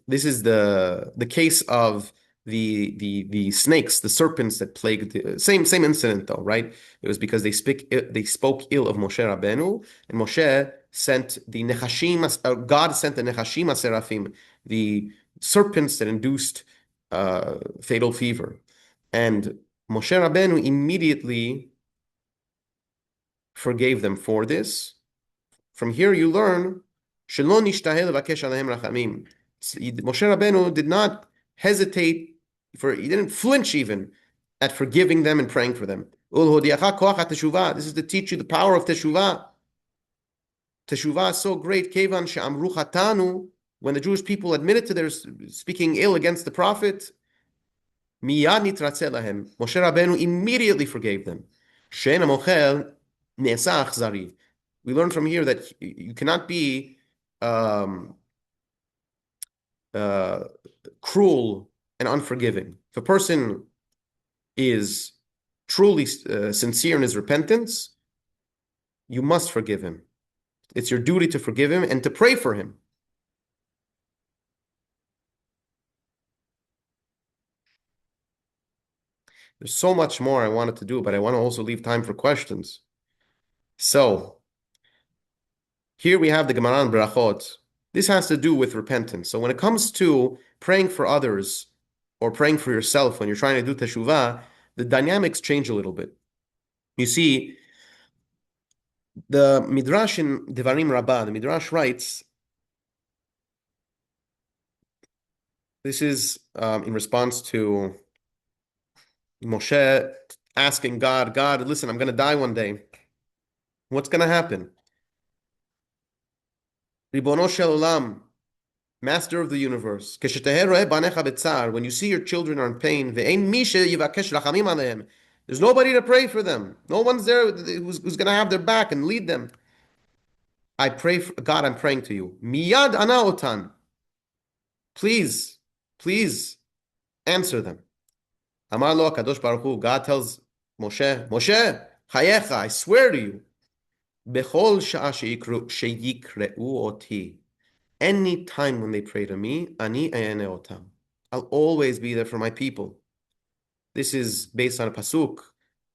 This is the case of the snakes, the serpents that plagued the same incident though, right? It was because they spoke ill of Moshe Rabbeinu, and Moshe sent the nechashim. God sent the nechashim seraphim, the serpents that induced fatal fever, and Moshe Rabbeinu immediately forgave them for this. From here you learn, Moshe Rabbeinu did not hesitate, he didn't flinch even at forgiving them and praying for them. This is to teach you the power of teshuvah. Teshuvah is so great, Kevan she'amru chatanu, when the Jewish people admitted to their speaking ill against the prophet, miyad nitratzeh lahem. Moshe Rabbeinu immediately forgave them. She'en hamochel ne'esa achzari. We learn from here that you cannot be um, uh, cruel and unforgiving. If a person is truly sincere in his repentance, you must forgive him. It's your duty to forgive him and to pray for him. There's so much more I wanted to do, but I want to also leave time for questions. So, here we have the Gemara and Brachot. This has to do with repentance. So when it comes to praying for others or praying for yourself when you're trying to do teshuvah, the dynamics change a little bit. You see, the Midrash in Devarim Rabbah, the Midrash writes, this is in response to Moshe asking God, listen, I'm going to die one day. What's going to happen? Ribono shel olam, Master of the universe, when you see your children are in pain, there's nobody to pray for them. No one's there who's going to have their back and lead them. I pray for God, I'm praying to you. Miyad ana otan. Please, please answer them. Amar lo Kadosh Baruch Hu, God tells Moshe, chayecha, I swear to you, bechol sha'a sheyikreu oti. Any time when they pray to me, ani ayane otam. I'll always be there for my people. This is based on a pasuk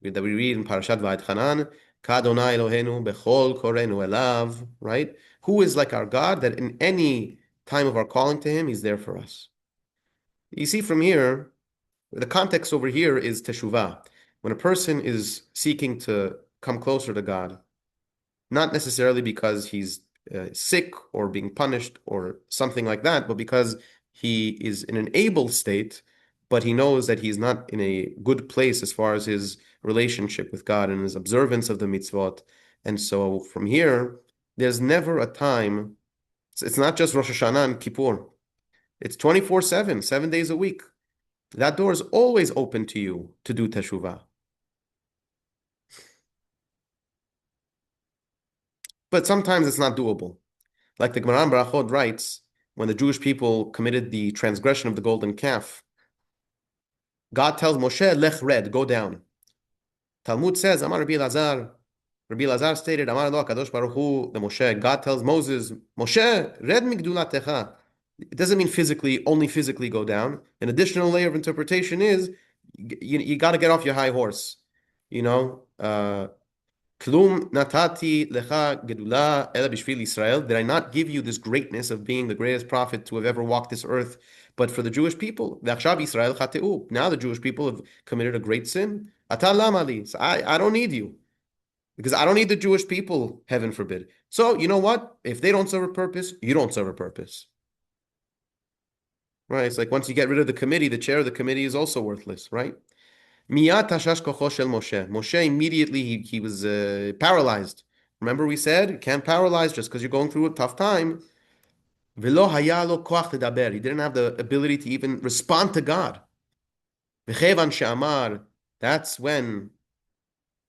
that we read in Parashat Va'etchanan, K'Adonai Eloheinu bechol korenu elav, right? Who is like our God, that in any time of our calling to Him, He's there for us. You see from here, the context over here is teshuvah. When a person is seeking to come closer to God, not necessarily because he's sick or being punished or something like that, but because he is in an able state, but he knows that he's not in a good place as far as his relationship with God and his observance of the mitzvot. And so from here, there's never a time, it's not just Rosh Hashanah and Kippur. It's 24/7, 7 days a week. That door is always open to you to do teshuvah. But sometimes it's not doable. Like the Gemara in Brachot writes, when the Jewish people committed the transgression of the golden calf, God tells Moshe, Lech red, go down. Talmud says, Amar Rabbi Elazar stated, Amar lo Kadosh Baruch Hu, the Moshe, God tells Moses, Moshe, red migdulatecha. It doesn't mean physically, only physically go down. An additional layer of interpretation is, you got to get off your high horse. You know, Klum natati lecha gedula ela bishvil Israel. Did I not give you this greatness of being the greatest prophet to have ever walked this earth, but for the Jewish people? V'achshav Israel chateu. Now the Jewish people have committed a great sin. Ata lama li. So I don't need you, because I don't need the Jewish people, heaven forbid. So you know what? If they don't serve a purpose, you don't serve a purpose. Right? It's like once you get rid of the committee, the chair of the committee is also worthless, right? Miyat tashash kocho shel Moshe. Moshe immediately he was paralyzed. Remember we said you can't paralyze just because you're going through a tough time. Velo haya lo koach ledaber. He didn't have the ability to even respond to God. V'chevan she'amar. That's when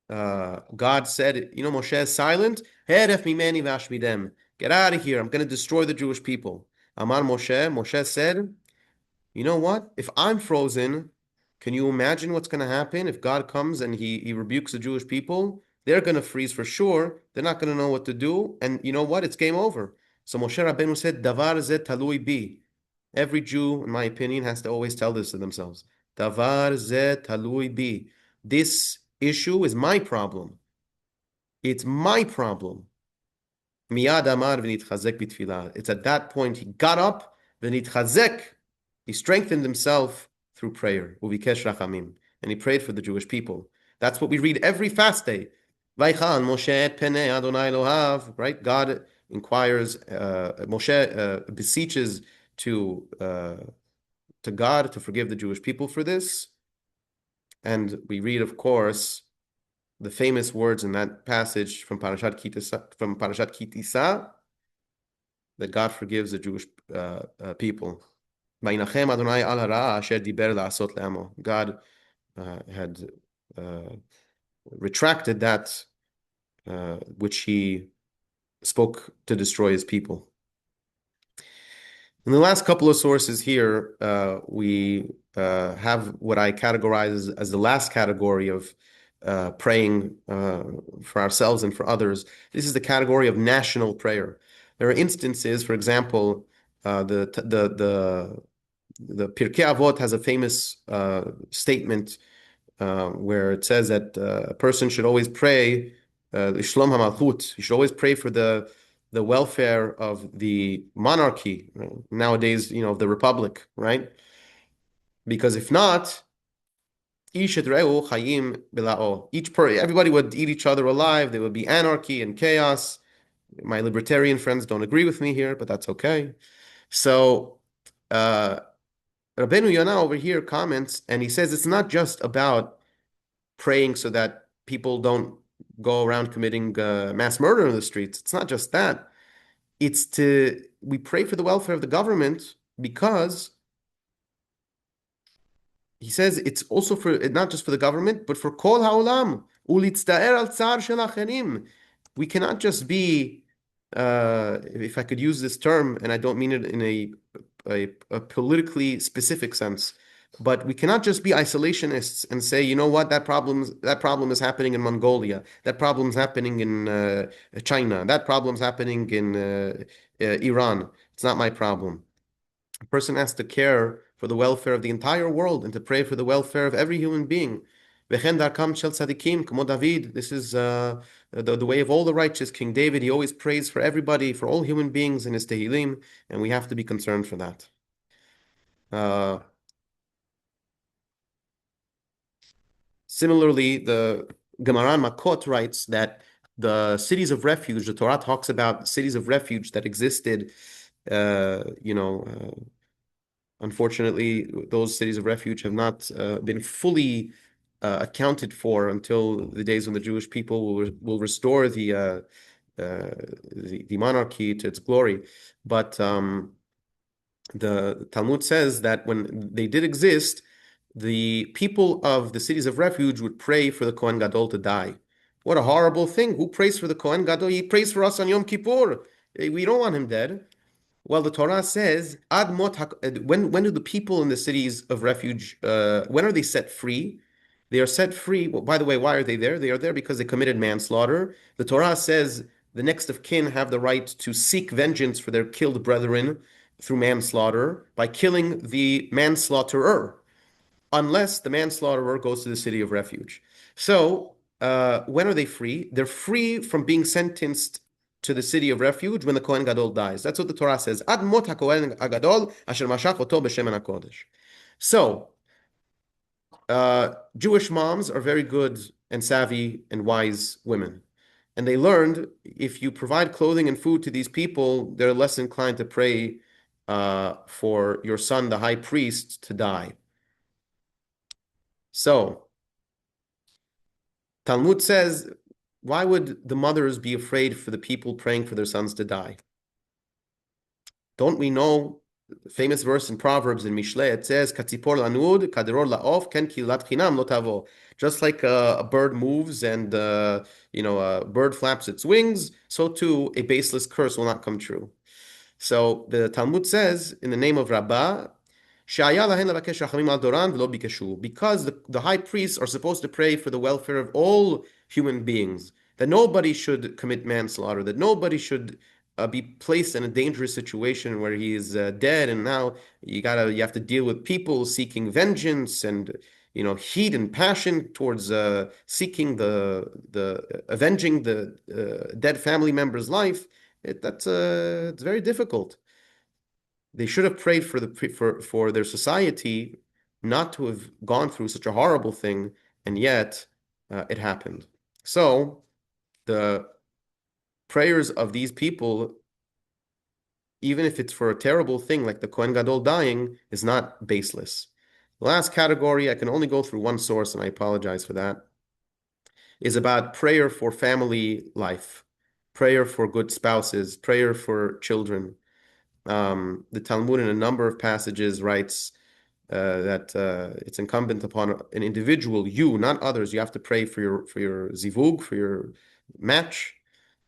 God said, you know, Moshe is silent. Heref mimeni v'ashmidem. Get out of here. I'm going to destroy the Jewish people. Amar Moshe. Moshe said, you know what? If I'm frozen, can you imagine what's going to happen if God comes and he rebukes the Jewish people? They're going to freeze for sure. They're not going to know what to do. And you know what? It's game over. So Moshe Rabbeinu said, Davar ze talui bi. Every Jew, in my opinion, has to always tell this to themselves. Davar ze talui bi. This issue is my problem. It's my problem. Miyad amar v'nitchazek b'tfilah. It's at that point he got up, v'nitchazek. He strengthened himself through prayer. Uvikesh rachamim. And he prayed for the Jewish people. That's what we read every fast day. Vaychan Moshe et penei Adonai Elohav. Right? God inquires, Moshe beseeches to God to forgive the Jewish people for this. And we read, of course, the famous words in that passage from Parashat Kitisa, that God forgives the Jewish people. God had retracted that which he spoke to destroy his people. In the last couple of sources here, we have what I categorize as the last category of praying for ourselves and for others. This is the category of national prayer. There are instances, for example, the Pirkei Avot has a famous statement where it says that a person should always pray Shlom HaMalchut. You should always pray for the welfare of the monarchy, right? Nowadays, of the republic, right? Because if not, everybody would eat each other alive. There would be anarchy and chaos. My libertarian friends don't agree with me here, but that's okay. So Rabbeinu Yonah over here comments, and he says it's not just about praying so that people don't go around committing mass murder in the streets. It's not just that. We pray for the welfare of the government because he says it's also not just for the government, but for kol haolam ulitztaer al tsar shel acherim. We cannot just be, if I could use this term, and I don't mean it in a politically specific sense, but we cannot just be isolationists and say, you know what, that problem is happening in Mongolia, that problem is happening in China, that problem is happening in Iran. It's not my problem. A person has to care for the welfare of the entire world and to pray for the welfare of every human being. This is the way of all the righteous. King David, he always prays for everybody, for all human beings in his Tehillim, and we have to be concerned for that. Similarly, the Gemara in Makot writes that the cities of refuge, the Torah talks about cities of refuge that existed, unfortunately, those cities of refuge have not been fully accounted for until the days when the Jewish people will restore the monarchy to its glory. But the Talmud says that when they did exist, the people of the cities of refuge would pray for the Kohen Gadol to die. What a horrible thing. Who prays for the Kohen Gadol? He prays for us on Yom Kippur. We don't want him dead. Well, the Torah says, when do the people in the cities of refuge, when are they set free? They are set free. Well, by the way, why are they there? They are there because they committed manslaughter. The Torah says the next of kin have the right to seek vengeance for their killed brethren through manslaughter by killing the manslaughterer, unless the manslaughterer goes to the city of refuge. So, when are they free? They're free from being sentenced to the city of refuge when the Kohen Gadol dies. That's what the Torah says. Ad mot haKohen Gadol asher mashach oto b'shemen hakodesh. So, Jewish moms are very good and savvy and wise women. And they learned if you provide clothing and food to these people, they're less inclined to pray for your son, the high priest, to die. So, Talmud says, why would the mothers be afraid for the people praying for their sons to die? Don't we know the famous verse in Proverbs in Mishle? It says, "Katzipor lanud, kaderor laof, ken kilat chinam lo tavo." Just like a bird moves and a bird flaps its wings, so too a baseless curse will not come true. So the Talmud says, in the name of Rabbah, because the high priests are supposed to pray for the welfare of all human beings, that nobody should commit manslaughter, that nobody should be placed in a dangerous situation where he is dead, and now you have to deal with people seeking vengeance and heat and passion towards seeking avenging the dead family member's life. It's very difficult. They should have prayed for their society not to have gone through such a horrible thing, and yet it happened. So the prayers of these people, even if it's for a terrible thing like the Kohen Gadol dying, is not baseless. The last category, I can only go through one source, and I apologize for that. is about prayer for family life, prayer for good spouses, prayer for children. The Talmud, in a number of passages, writes that it's incumbent upon an individual, you, not others. You have to pray for your zivug, for your match,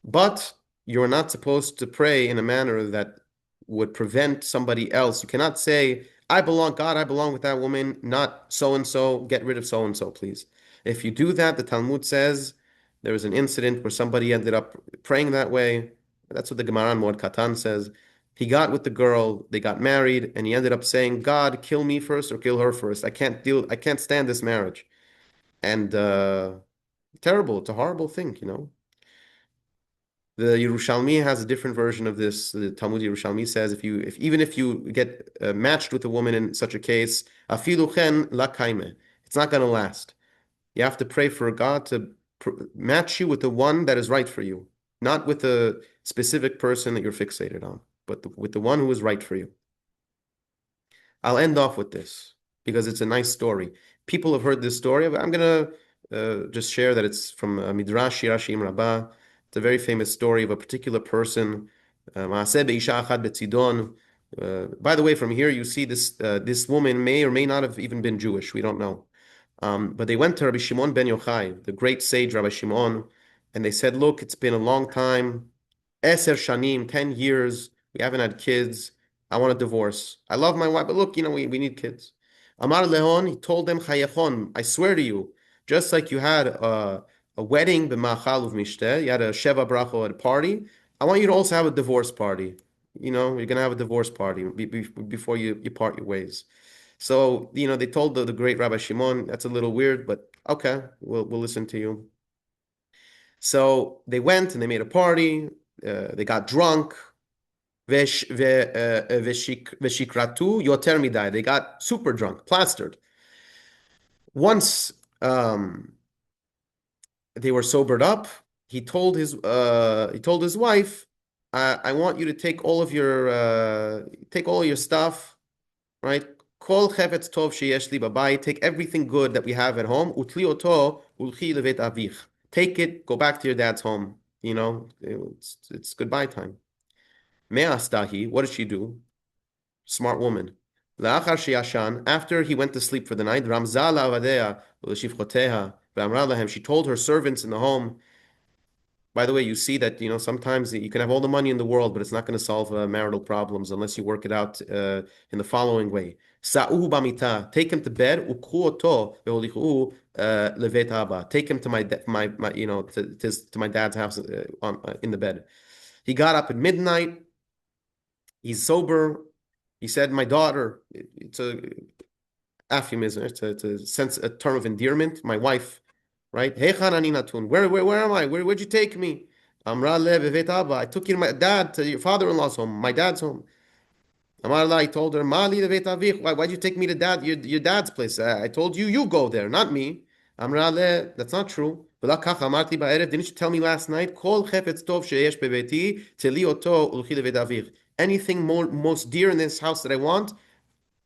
but you're not supposed to pray in a manner that would prevent somebody else. You cannot say, I belong, God, I belong with that woman, not so and so, get rid of so and so, please. If you do that, the Talmud says there was an incident where somebody ended up praying that way. That's what the Gemara in Mod Katan says. He got with the girl, they got married, and he ended up saying, God, kill me first or kill her first. I can't stand this marriage. And terrible, it's a horrible thing, you know. The Yerushalmi has a different version of this. The Talmud Yerushalmi says if even if you get matched with a woman in such a case, afilu chen la kaime, it's not going to last. You have to pray for God to match you with the one that is right for you, not with the specific person that you're fixated on, but with the one who is right for you. I'll end off with this because it's a nice story. People have heard this story, but I'm going to just share that it's from Midrash Shirashim Rabbah. It's a very famous story of a particular person. Maaseh be'isha achad betzidon. By the way, from here you see this woman may or may not have even been Jewish. We don't know. But they went to Rabbi Shimon ben Yochai, the great sage Rabbi Shimon, and they said, look, it's been a long time, Eser Shanim, 10 years, we haven't had kids. I want a divorce. I love my wife, but look, we need kids. Amar Lehon, he told them, Chayechon, I swear to you, just like you had a wedding, b'machal uv'mishteh, you had a Sheva Bracho at a party, I want you to also have a divorce party. You're going to have a divorce party before you part your ways. So, they told the great Rabbi Shimon, that's a little weird, but okay, we'll listen to you. So they went and they made a party. They got drunk. Veshikratu yoter midai. They got super drunk, plastered. Once they were sobered up, he told his wife, I want you to take all of your stuff, right? Kol chevetz tov sheyesh li babayit. Take everything good that we have at home. Utli oto ulchi levet avich. Take it, go back to your dad's home. It's goodbye time. Me'astahi, what did she do? Smart woman. La'achar sheyashan, after he went to sleep for the night, ramza la'avadea u'leshivchoteha ve'amra lahem. She told her servants in the home. By the way, you see that sometimes you can have all the money in the world, but it's not going to solve marital problems unless you work it out in the following way. Sa'uhu bamita, take him to bed. Ukhuoto ve'olichu levet abba, take him to my to my dad's house in the bed. He got up at midnight. He's sober. He said, "My daughter." It's a euphemism. It's a term of endearment. My wife. Right? Where am I? Where'd you take me? I took you to my dad, to your father-in-law's home, my dad's home. I told her, why'd you take me to your dad's place? I told you, you go there, not me. That's not true. Didn't you tell me last night? Anything most dear in this house that I want,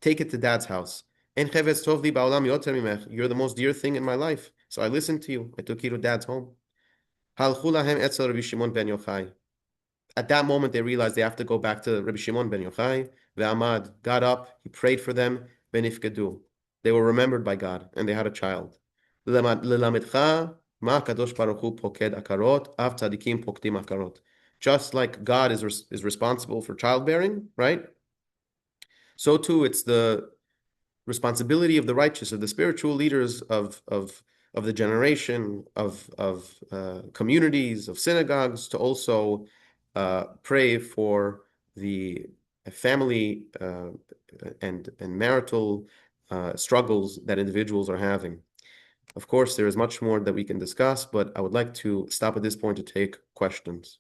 take it to dad's house. You're the most dear thing in my life. So I listened to you. I took you to dad's home. At that moment, they realized they have to go back to Rabbi Shimon ben Yochai. Ve'amad got up. He prayed for them. Benifkedu. They were remembered by God, and they had a child. Just like God is responsible for childbearing, right? So too, it's the responsibility of the righteous, of the spiritual leaders of the generation, of communities, of synagogues, to also pray for the family and marital struggles that individuals are having. Of course, there is much more that we can discuss, but I would like to stop at this point to take questions.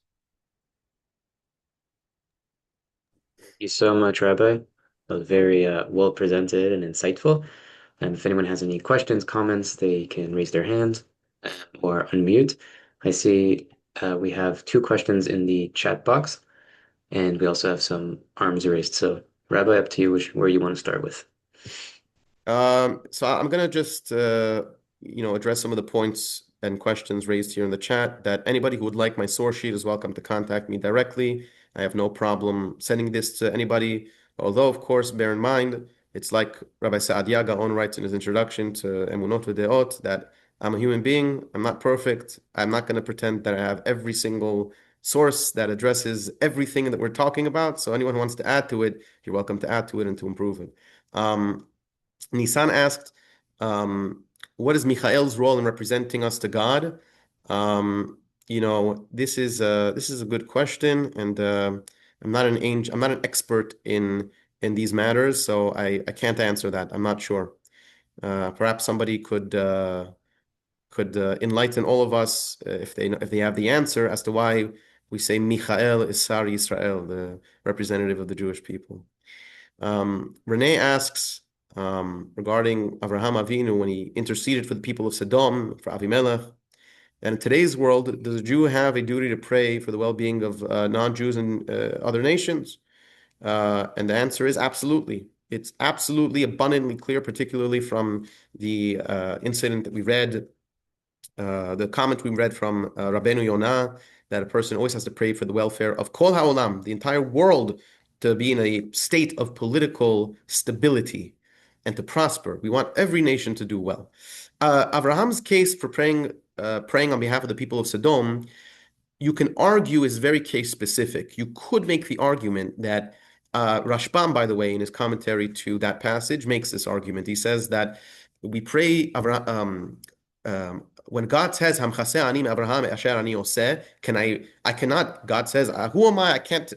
Thank you so much, Rabbi. That was very well presented and insightful. And if anyone has any questions, comments, they can raise their hands or unmute. I see we have two questions in the chat box, and we also have some arms raised. So, Rabbi, up to you where you want to start with. So I'm gonna just address some of the points and questions raised here in the chat, that anybody who would like my source sheet is welcome to contact me directly. I have no problem sending this to anybody. Although, of course, bear in mind, it's like Rabbi Saadia Gaon writes in his introduction to Emunot V'Deot, that I'm a human being. I'm not perfect. I'm not going to pretend that I have every single source that addresses everything that we're talking about. So anyone who wants to add to it, you're welcome to add to it and to improve it. Nisan asked, what is Michael's role in representing us to God? This is a good question, and I'm not an angel, I'm not an expert in these matters, so I can't answer that. I'm not sure. Perhaps somebody could enlighten all of us if they have the answer as to why we say Michael is Sar Yisrael, the representative of the Jewish people. Renee asks regarding Avraham Avinu when he interceded for the people of Sodom, for Avimelech. And in today's world, does a Jew have a duty to pray for the well-being of non-Jews and other nations? And the answer is absolutely. It's absolutely abundantly clear, particularly from the incident that we read, the comment we read from Rabbeinu Yonah, that a person always has to pray for the welfare of Kol HaOlam, the entire world, to be in a state of political stability and to prosper. We want every nation to do well. Abraham's case for praying on behalf of the people of Sodom, you can argue is very case specific. You could make the argument that Rashbam, by the way, in his commentary to that passage, makes this argument. He says that we pray when God says Hamchaseh ani Abraham asher ani oseh, I cannot, God says, who am I can't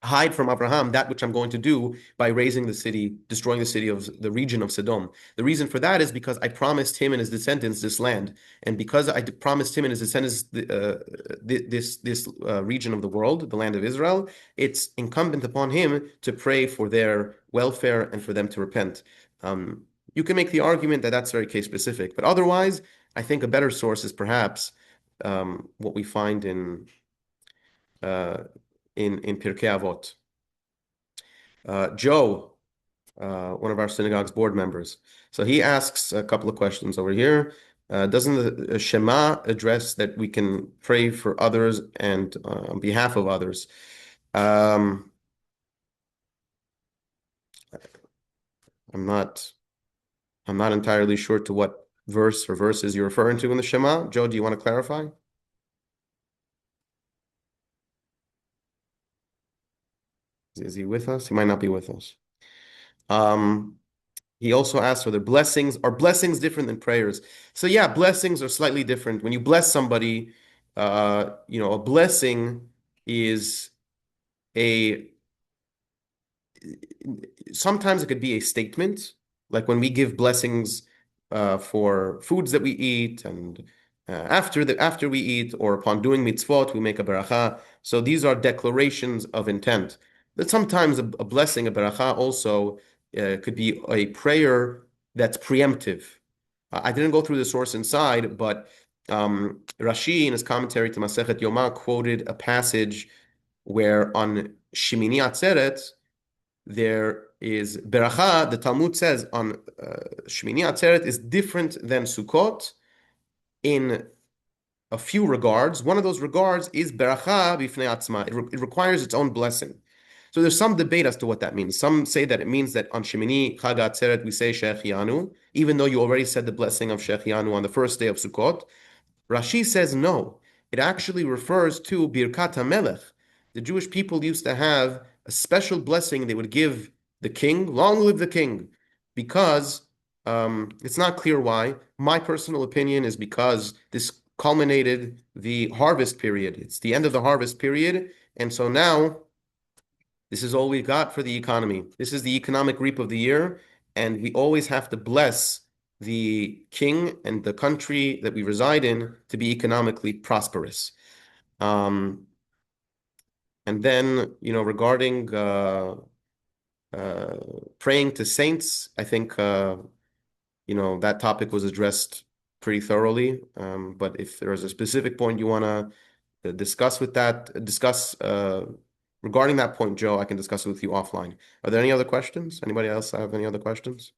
hide from Abraham that which I'm going to do by destroying the city of the region of Sodom. The reason for that is because I promised him and his descendants this land, and because I promised him and his descendants this region of the world, the land of Israel, it's incumbent upon him to pray for their welfare and for them to repent. You can make the argument that that's very case specific, but otherwise, I think a better source is perhaps what we find in Pirkei Avot. Joe, one of our synagogue's board members. So he asks a couple of questions over here. Doesn't the Shema address that we can pray for others and on behalf of others? I'm not entirely sure to what verse or verses you're referring to in the Shema. Joe, do you want to clarify? Is he with us? He might not be with us. He also asked whether are blessings different than prayers? So yeah, blessings are slightly different. When you bless somebody, a blessing is sometimes it could be a statement, like when we give blessings for foods that we eat, and after we eat or upon doing mitzvot, we make a beracha. So these are declarations of intent. But sometimes a blessing, a beracha, also could be a prayer that's preemptive. I didn't go through the source inside, but Rashi, in his commentary to Masechet Yoma, quoted a passage where on Shemini Atzeret, there is beracha. The Talmud says on Shemini Atzeret is different than Sukkot in a few regards. One of those regards is beracha b'fnei atzma. It requires its own blessing. So there's some debate as to what that means. Some say that it means that on Shemini Chag Atzeret we say Shechianu, even though you already said the blessing of Shechianu on the first day of Sukkot. Rashi says no. It actually refers to Birkat HaMelech. The Jewish people used to have a special blessing they would give the king, long live the king, because it's not clear why. My personal opinion is because this culminated the harvest period. It's the end of the harvest period, and so now this is all we got for the economy. This is the economic reap of the year, and we always have to bless the king and the country that we reside in to be economically prosperous. And then, regarding praying to saints, I think, that topic was addressed pretty thoroughly. But if there is a specific point you want to discuss regarding that point, Joe, I can discuss it with you offline. Are there any other questions? Anybody else have any other questions?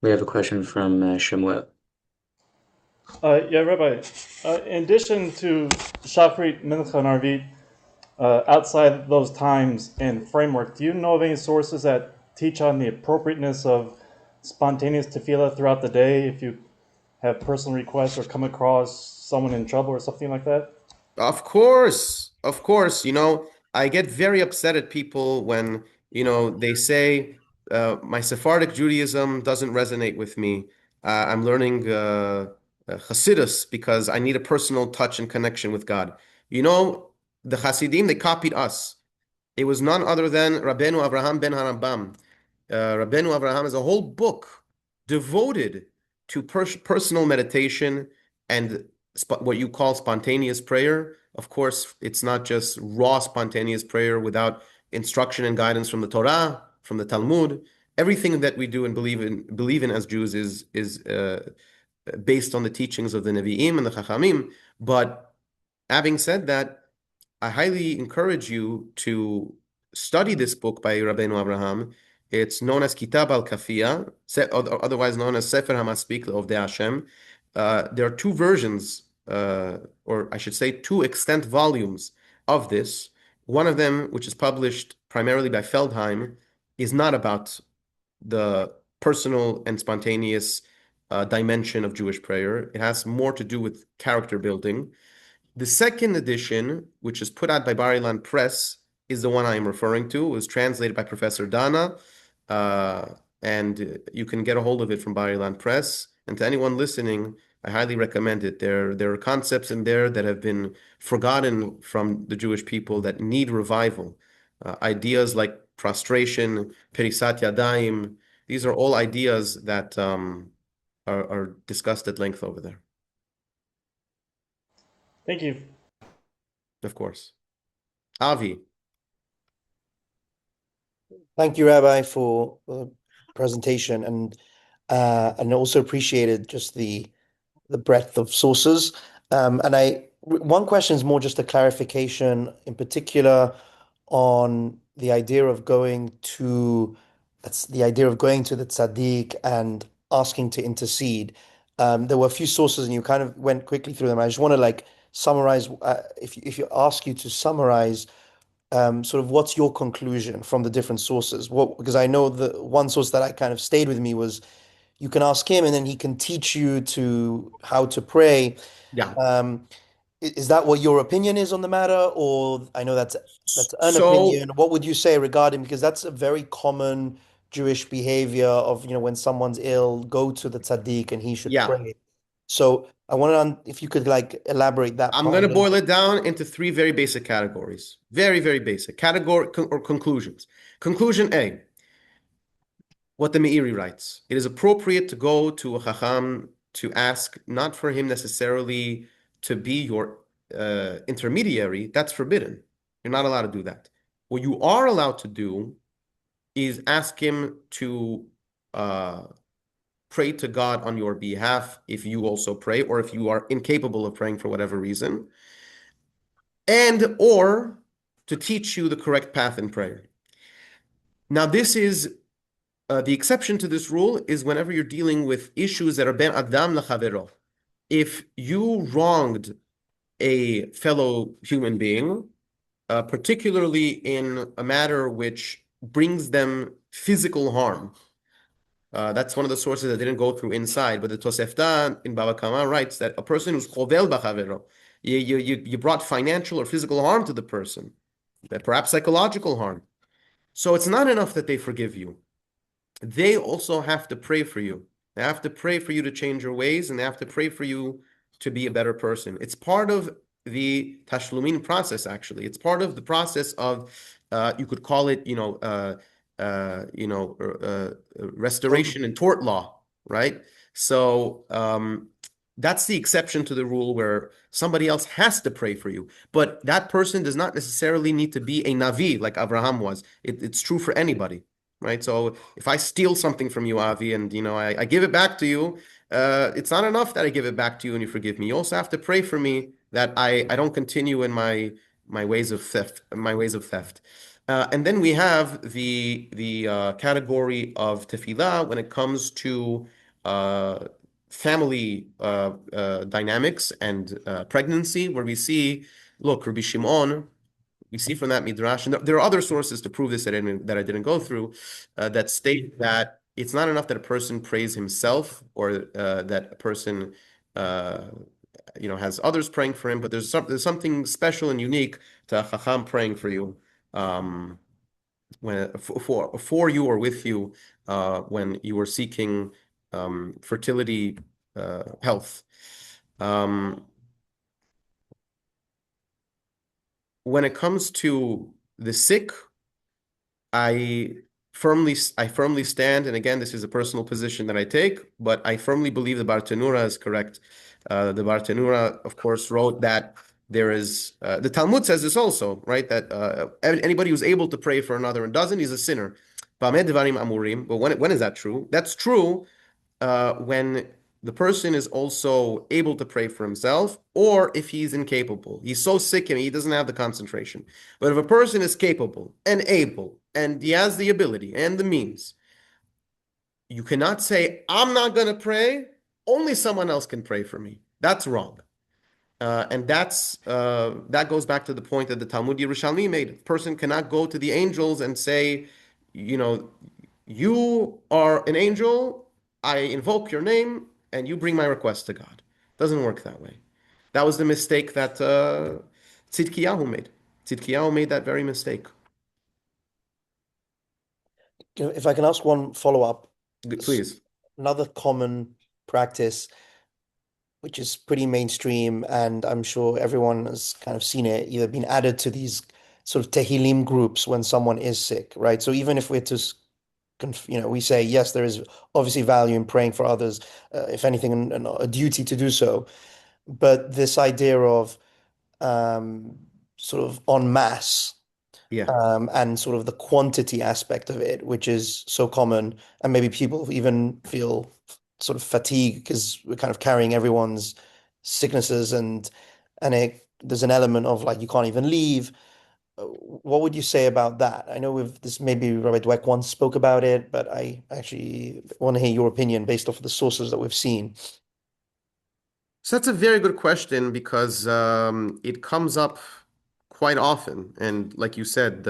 We have a question from Shemuel. Yeah, Rabbi. In addition to Shafrit, Mincha, and Arvit, outside those times and framework, do you know of any sources that teach on the appropriateness of spontaneous tefillah throughout the day if you have personal requests or come across someone in trouble or something like that? Of course, of course. I get very upset at people when, they say, my Sephardic Judaism doesn't resonate with me. I'm learning Hasidus because I need a personal touch and connection with God. You know, the Hasidim, they copied us. It was none other than Rabbeinu Avraham ben Harambam. Rabbeinu Avraham is a whole book devoted to personal meditation and what you call spontaneous prayer. Of course, it's not just raw spontaneous prayer without instruction and guidance from the Torah, from the Talmud. Everything that we do and believe in as Jews is based on the teachings of the Nevi'im and the Chachamim. But having said that, I highly encourage you to study this book by Rabbeinu Avraham. It's known as Kitab al-Kafiya, otherwise known as Sefer HaMaspik of the Hashem. There are two versions, or I should say, two extant volumes of this. One of them, which is published primarily by Feldheim, is not about the personal and spontaneous dimension of Jewish prayer. It has more to do with character building. The second edition, which is put out by Bar Ilan Press, is the one I am referring to. It was translated by Professor Dana, and you can get a hold of it from Bar Ilan Press. And to anyone listening, I highly recommend it. There are concepts in there that have been forgotten from the Jewish people that need revival. Ideas like prostration, perisat yadayim. These are all ideas that are discussed at length over there. Thank you. Of course. Avi. Thank you, Rabbi, for the presentation and also appreciated just the breadth of sources. And one question is more just a clarification, in particular on the idea of going to that's the idea of going to the tzaddik and asking to intercede. There were a few sources, and you kind of went quickly through them. I just want to like summarize, if you ask you to summarize sort of what's your conclusion from the different sources? Because I know the one source that I kind of stayed with me was you can ask him and then he can teach you to how to pray. Yeah. Is that what your opinion is on the matter? Or I know that's an So, opinion. What would you say regarding, because that's a very common Jewish behavior of, when someone's ill, go to the tzaddik and he should yeah, pray. So I want to, if you could like elaborate that I'm part going a to little boil bit. it down into three very basic categories. Very, very basic. Or conclusions. Conclusion A, what the Meiri writes. It is appropriate to go to a Chacham to ask, not for him necessarily to be your intermediary. That's forbidden. You're not allowed to do that. What you are allowed to do is ask him to uh, pray to God on your behalf if you also pray, or if you are incapable of praying for whatever reason, and or to teach you the correct path in prayer. Now, this is the exception to this rule is whenever you're dealing with issues that are ben adam lechavero. If you wronged a fellow human being, particularly in a matter which brings them physical harm, that's one of the sources that didn't go through inside, but the Tosefta in Baba Kama writes that a person who's chovel b'chavero, you brought financial or physical harm to the person, that perhaps psychological harm. So it's not enough that they forgive you. They also have to pray for you. They have to pray for you to change your ways, and they have to pray for you to be a better person. It's part of the tashlumin process, actually. It's part of the process of, you could call it, restoration and tort law, right? So that's the exception to the rule where somebody else has to pray for you. But that person does not necessarily need to be a Navi like Abraham was. It's true for anybody, right? So if I steal something from you, Avi, and I give it back to you, it's not enough that I give it back to you and you forgive me. You also have to pray for me that I don't continue in my ways of theft. And then we have the category of tefillah when it comes to family dynamics and pregnancy, where we see, look, Rabbi Shimon, we see from that Midrash, and there are other sources to prove this that I didn't go through, that state that it's not enough that a person prays himself or that a person has others praying for him, but there's something special and unique to a Chacham praying for you. When for you or with you when you are seeking fertility, health. When it comes to the sick, I firmly stand, and again, this is a personal position that I take, but I firmly believe the Bartenura is correct. The Bartenura, of course, wrote that there is the Talmud says this also, right? That anybody who's able to pray for another and doesn't, he's a sinner. But when is that true? That's true when the person is also able to pray for himself, or if he's incapable. He's so sick and he doesn't have the concentration. But if a person is capable and able, and he has the ability and the means, you cannot say, I'm not going to pray, only someone else can pray for me. That's wrong. And that goes back to the point that the Talmud Yerushalmi made. A person cannot go to the angels and say, you are an angel, I invoke your name, and you bring my request to God. Doesn't work that way. That was the mistake that Tzidkiyahu made. Tzidkiyahu made that very mistake. If I can ask one follow-up, Please. another common practice, which is pretty mainstream, and I'm sure everyone has kind of seen it, either been added to these sort of Tehillim groups when someone is sick, right? So even if we're to, we say, yes, there is obviously value in praying for others, if anything, a duty to do so. But this idea of sort of en masse, Yeah. and sort of the quantity aspect of it, which is so common, and maybe people even feel sort of fatigue because we're kind of carrying everyone's sicknesses, and there's an element of like you can't even leave. What would you say about that? I know this maybe Rabbi Dweck once spoke about it, but I actually want to hear your opinion based off of the sources that we've seen. So that's a very good question because it comes up quite often. And like you said,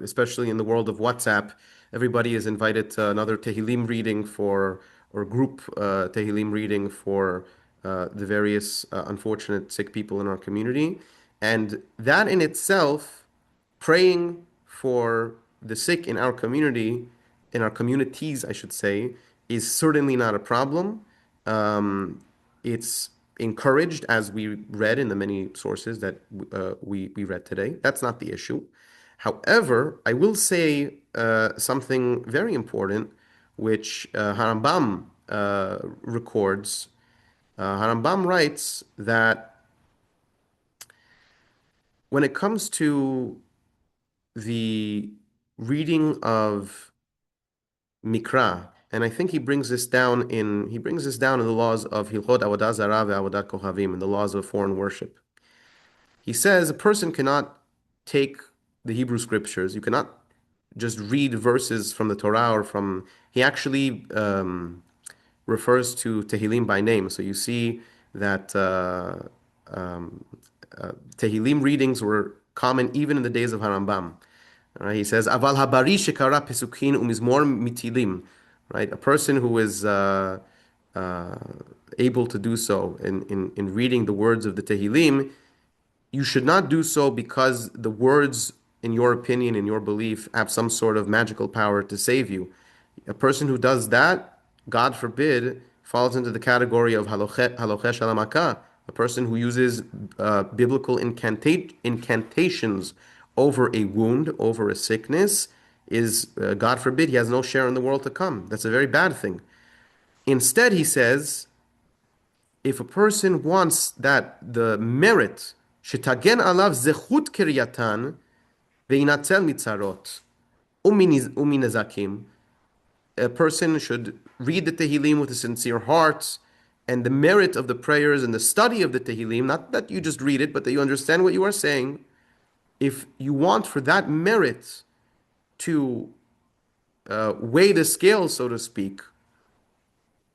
especially in the world of WhatsApp, everybody is invited to another Tehillim reading or group Tehillim reading for the various unfortunate sick people in our community. And that in itself, praying for the sick in our community, in our communities, I should say, is certainly not a problem. It's encouraged, as we read in the many sources that we read today. That's not the issue. However, I will say something very important, which Harambam records. Harambam writes that when it comes to the reading of Mikra, and I think he brings this down in the laws of Hilchot Avodah Zarah ve'Avodat Kohavim, in the laws of foreign worship. He says a person cannot take the Hebrew scriptures. You cannot just read verses from the Torah or from. He actually refers to Tehillim by name. So you see that Tehillim readings were common even in the days of Harambam. He says, "Aval habari shekara pesukin umizmor mitilim." Right, a person who is able to do so in reading the words of the Tehillim, you should not do so because the words, in your opinion, in your belief, have some sort of magical power to save you. A person who does that, God forbid, falls into the category of halochesh alamaka, a person who uses biblical incantations over a wound, over a sickness, is, God forbid, he has no share in the world to come. That's a very bad thing. Instead, he says, if a person wants that the merit, shetagen alav zechut kiryatan ve'inatel mitzarot uminezakim, a person should read the Tehillim with a sincere heart, and the merit of the prayers and the study of the Tehillim, not that you just read it, but that you understand what you are saying. If you want for that merit to weigh the scale, so to speak,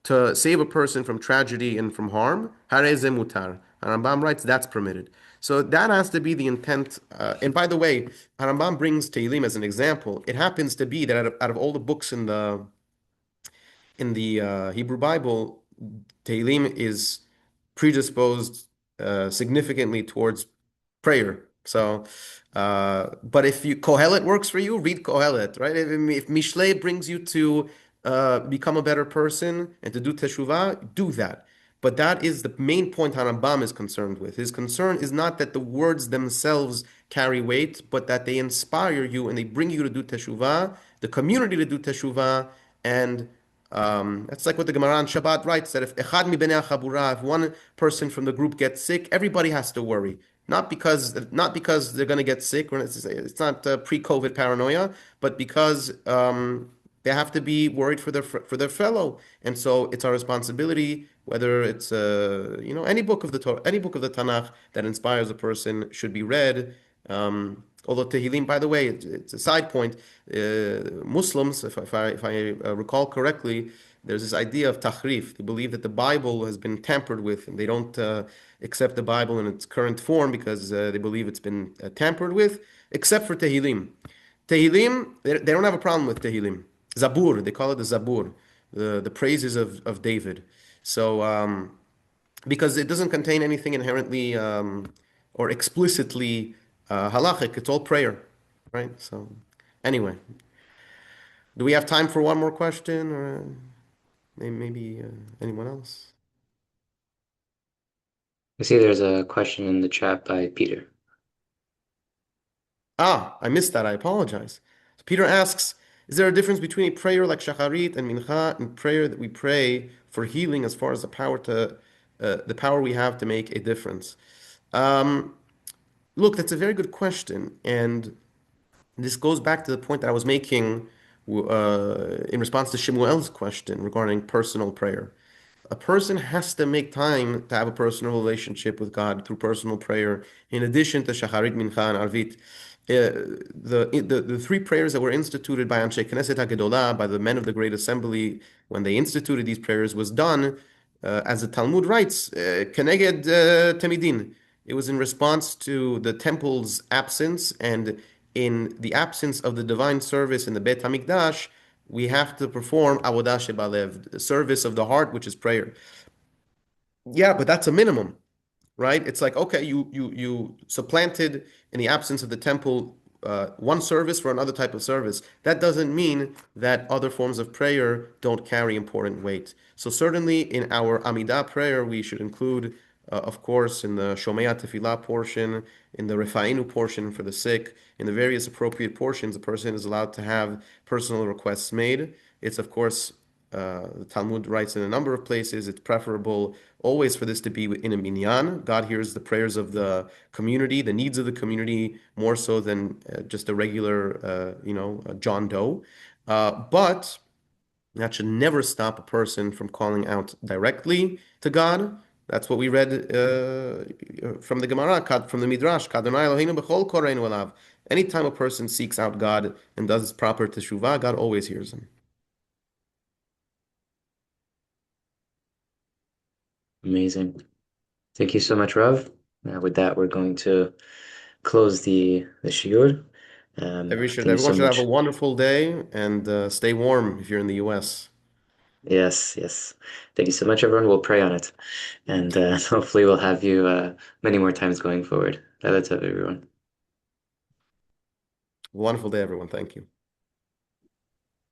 to save a person from tragedy and from harm, harei ze mutar. Rambam writes that's permitted. So that has to be the intent. And by the way, Rambam brings Tehillim as an example. It happens to be that out of all the books in the Hebrew Bible, Tehillim is predisposed significantly towards prayer. So, but if Kohelet works for you, read Kohelet, right? If Mishlei brings you to become a better person and to do teshuvah, do that. But that is the main point Harambam is concerned with. His concern is not that the words themselves carry weight, but that they inspire you and they bring you to do teshuvah, the community to do teshuvah, and that's like what the Gemara on Shabbat writes, that if echad mi bnei chabura, if one person from the group gets sick, everybody has to worry. Not because they're going to get sick, or it's not pre-COVID paranoia, but because they have to be worried for their fellow, and so it's our responsibility. Whether it's any book of the Torah, any book of the Tanakh that inspires a person should be read. Although Tehillim, by the way, it's a side point. Muslims, if I recall correctly, there's this idea of tahrif. They believe that the Bible has been tampered with, and they don't accept the Bible in its current form because they believe it's been tampered with, except for Tehillim. Tehillim, they don't have a problem with Tehillim. Zabur, they call it the Zabur, the praises of David. So, because it doesn't contain anything inherently or explicitly halachic, it's all prayer, right? So, anyway, do we have time for one more question, or maybe anyone else? I see there's a question in the chat by Peter. I missed that. I apologize. So Peter asks, is there a difference between a prayer like Shacharit and Mincha and prayer that we pray for healing as far as the power we have to make a difference? Look, that's a very good question, and this goes back to the point that I was making in response to Shemuel's question regarding personal prayer. A person has to make time to have a personal relationship with God through personal prayer, in addition to Shacharit, Mincha, and Arvit. The three prayers that were instituted by Anshe Knesset HaGedolah, by the men of the Great Assembly, when they instituted these prayers, was done, as the Talmud writes, Keneged Temidin. It was in response to the temple's absence, and in the absence of the divine service in the Bet Hamikdash, we have to perform Avodah Shebalev, the service of the heart, which is prayer. Yeah, but that's a minimum, right? It's like, okay, you supplanted in the absence of the temple one service for another type of service. That doesn't mean that other forms of prayer don't carry important weight. So certainly in our Amidah prayer, we should include, of course, in the Shomea Tefillah portion, in the Refainu portion for the sick, in the various appropriate portions, a person is allowed to have personal requests made. It's, of course, the Talmud writes in a number of places, it's preferable always for this to be in a minyan. God hears the prayers of the community, the needs of the community, more so than just a regular, John Doe. But that should never stop a person from calling out directly to God. That's what we read from the Gemara, from the Midrash. Anytime a person seeks out God and does proper teshuvah, God always hears him. Amazing. Thank you so much, Rav. With that, we're going to close the shiur. Thank you so Everyone should have a much. wonderful day and stay warm if you're in the US. Yes, yes. Thank you so much, everyone. We'll pray on it. And hopefully we'll have you many more times going forward. That's it, everyone. Wonderful day, everyone. Thank you.